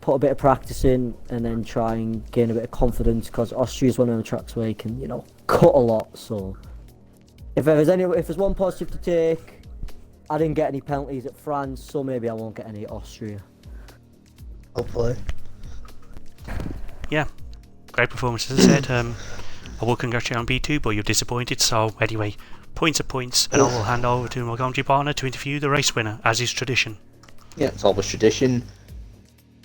put a bit of practice in, and then try and gain a bit of confidence, because Austria's one of the tracks where you can, cut a lot. So if there's one positive to take, I didn't get any penalties at France, so maybe I won't get any at Austria. Hopefully. Yeah, great performance, as I said. I will congratulate you on B2, but you're disappointed. So anyway, points are points, and I will hand over to my commentary partner to interview the race winner, as is tradition. Yeah, it's always tradition.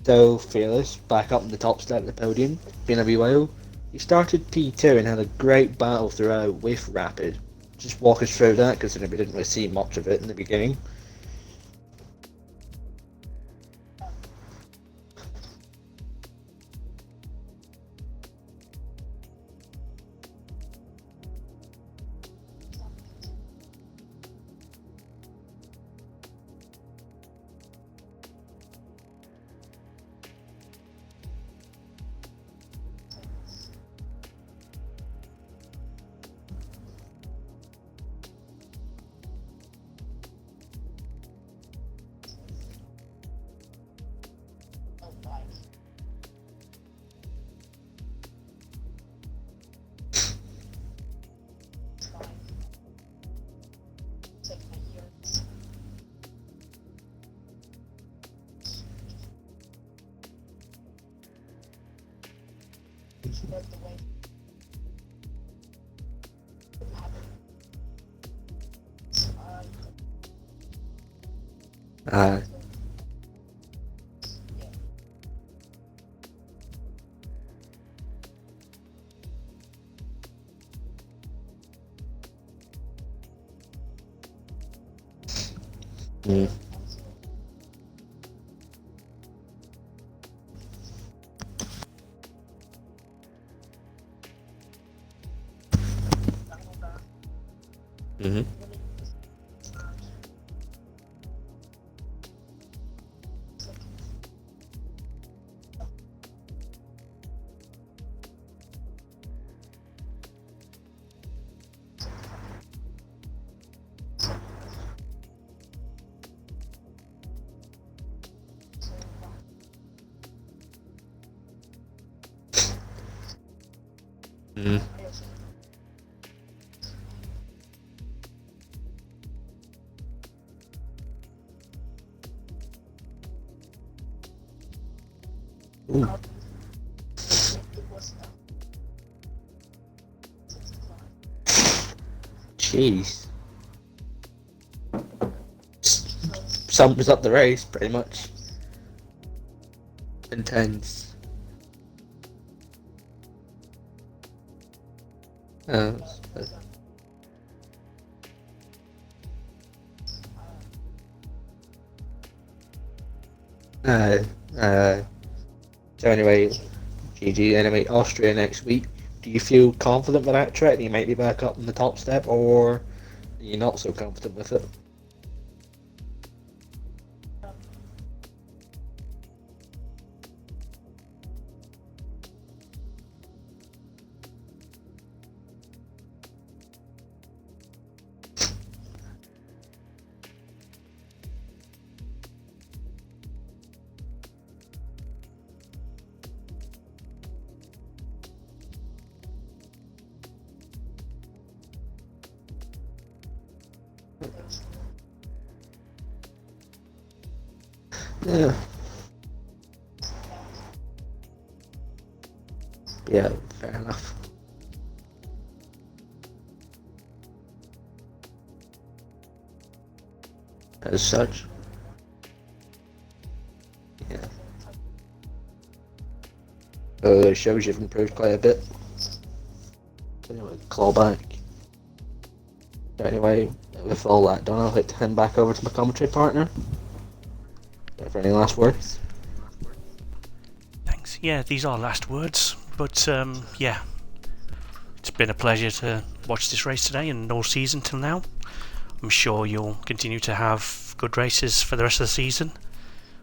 So, Fearless, back up in the top step of the podium, been a wee while. He started P2 and had a great battle throughout with Rapid. Just walk us through that, because we didn't really see much of it in the beginning. Ooh. Jeez. Sums up the race, pretty much. Intense. Oh. So anyway, GG, anyway, Austria next week. Do you feel confident with that track? You might be back up in the top step, or You're not so confident with it. Yeah. Yeah, fair enough. As such. Yeah. It shows you've improved quite a bit. Anyway, claw back. Anyway, with all that done, I'll like to hand back over to my commentary partner. For any last words? Thanks. Yeah, these are last words, but yeah, it's been a pleasure to watch this race today and all season till now. I'm sure you'll continue to have good races for the rest of the season.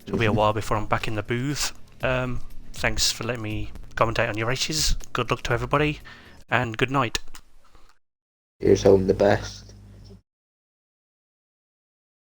It'll be a while before I'm back in the booth. Thanks for letting me commentate on your races. Good luck to everybody, and good night. Here's hoping the best.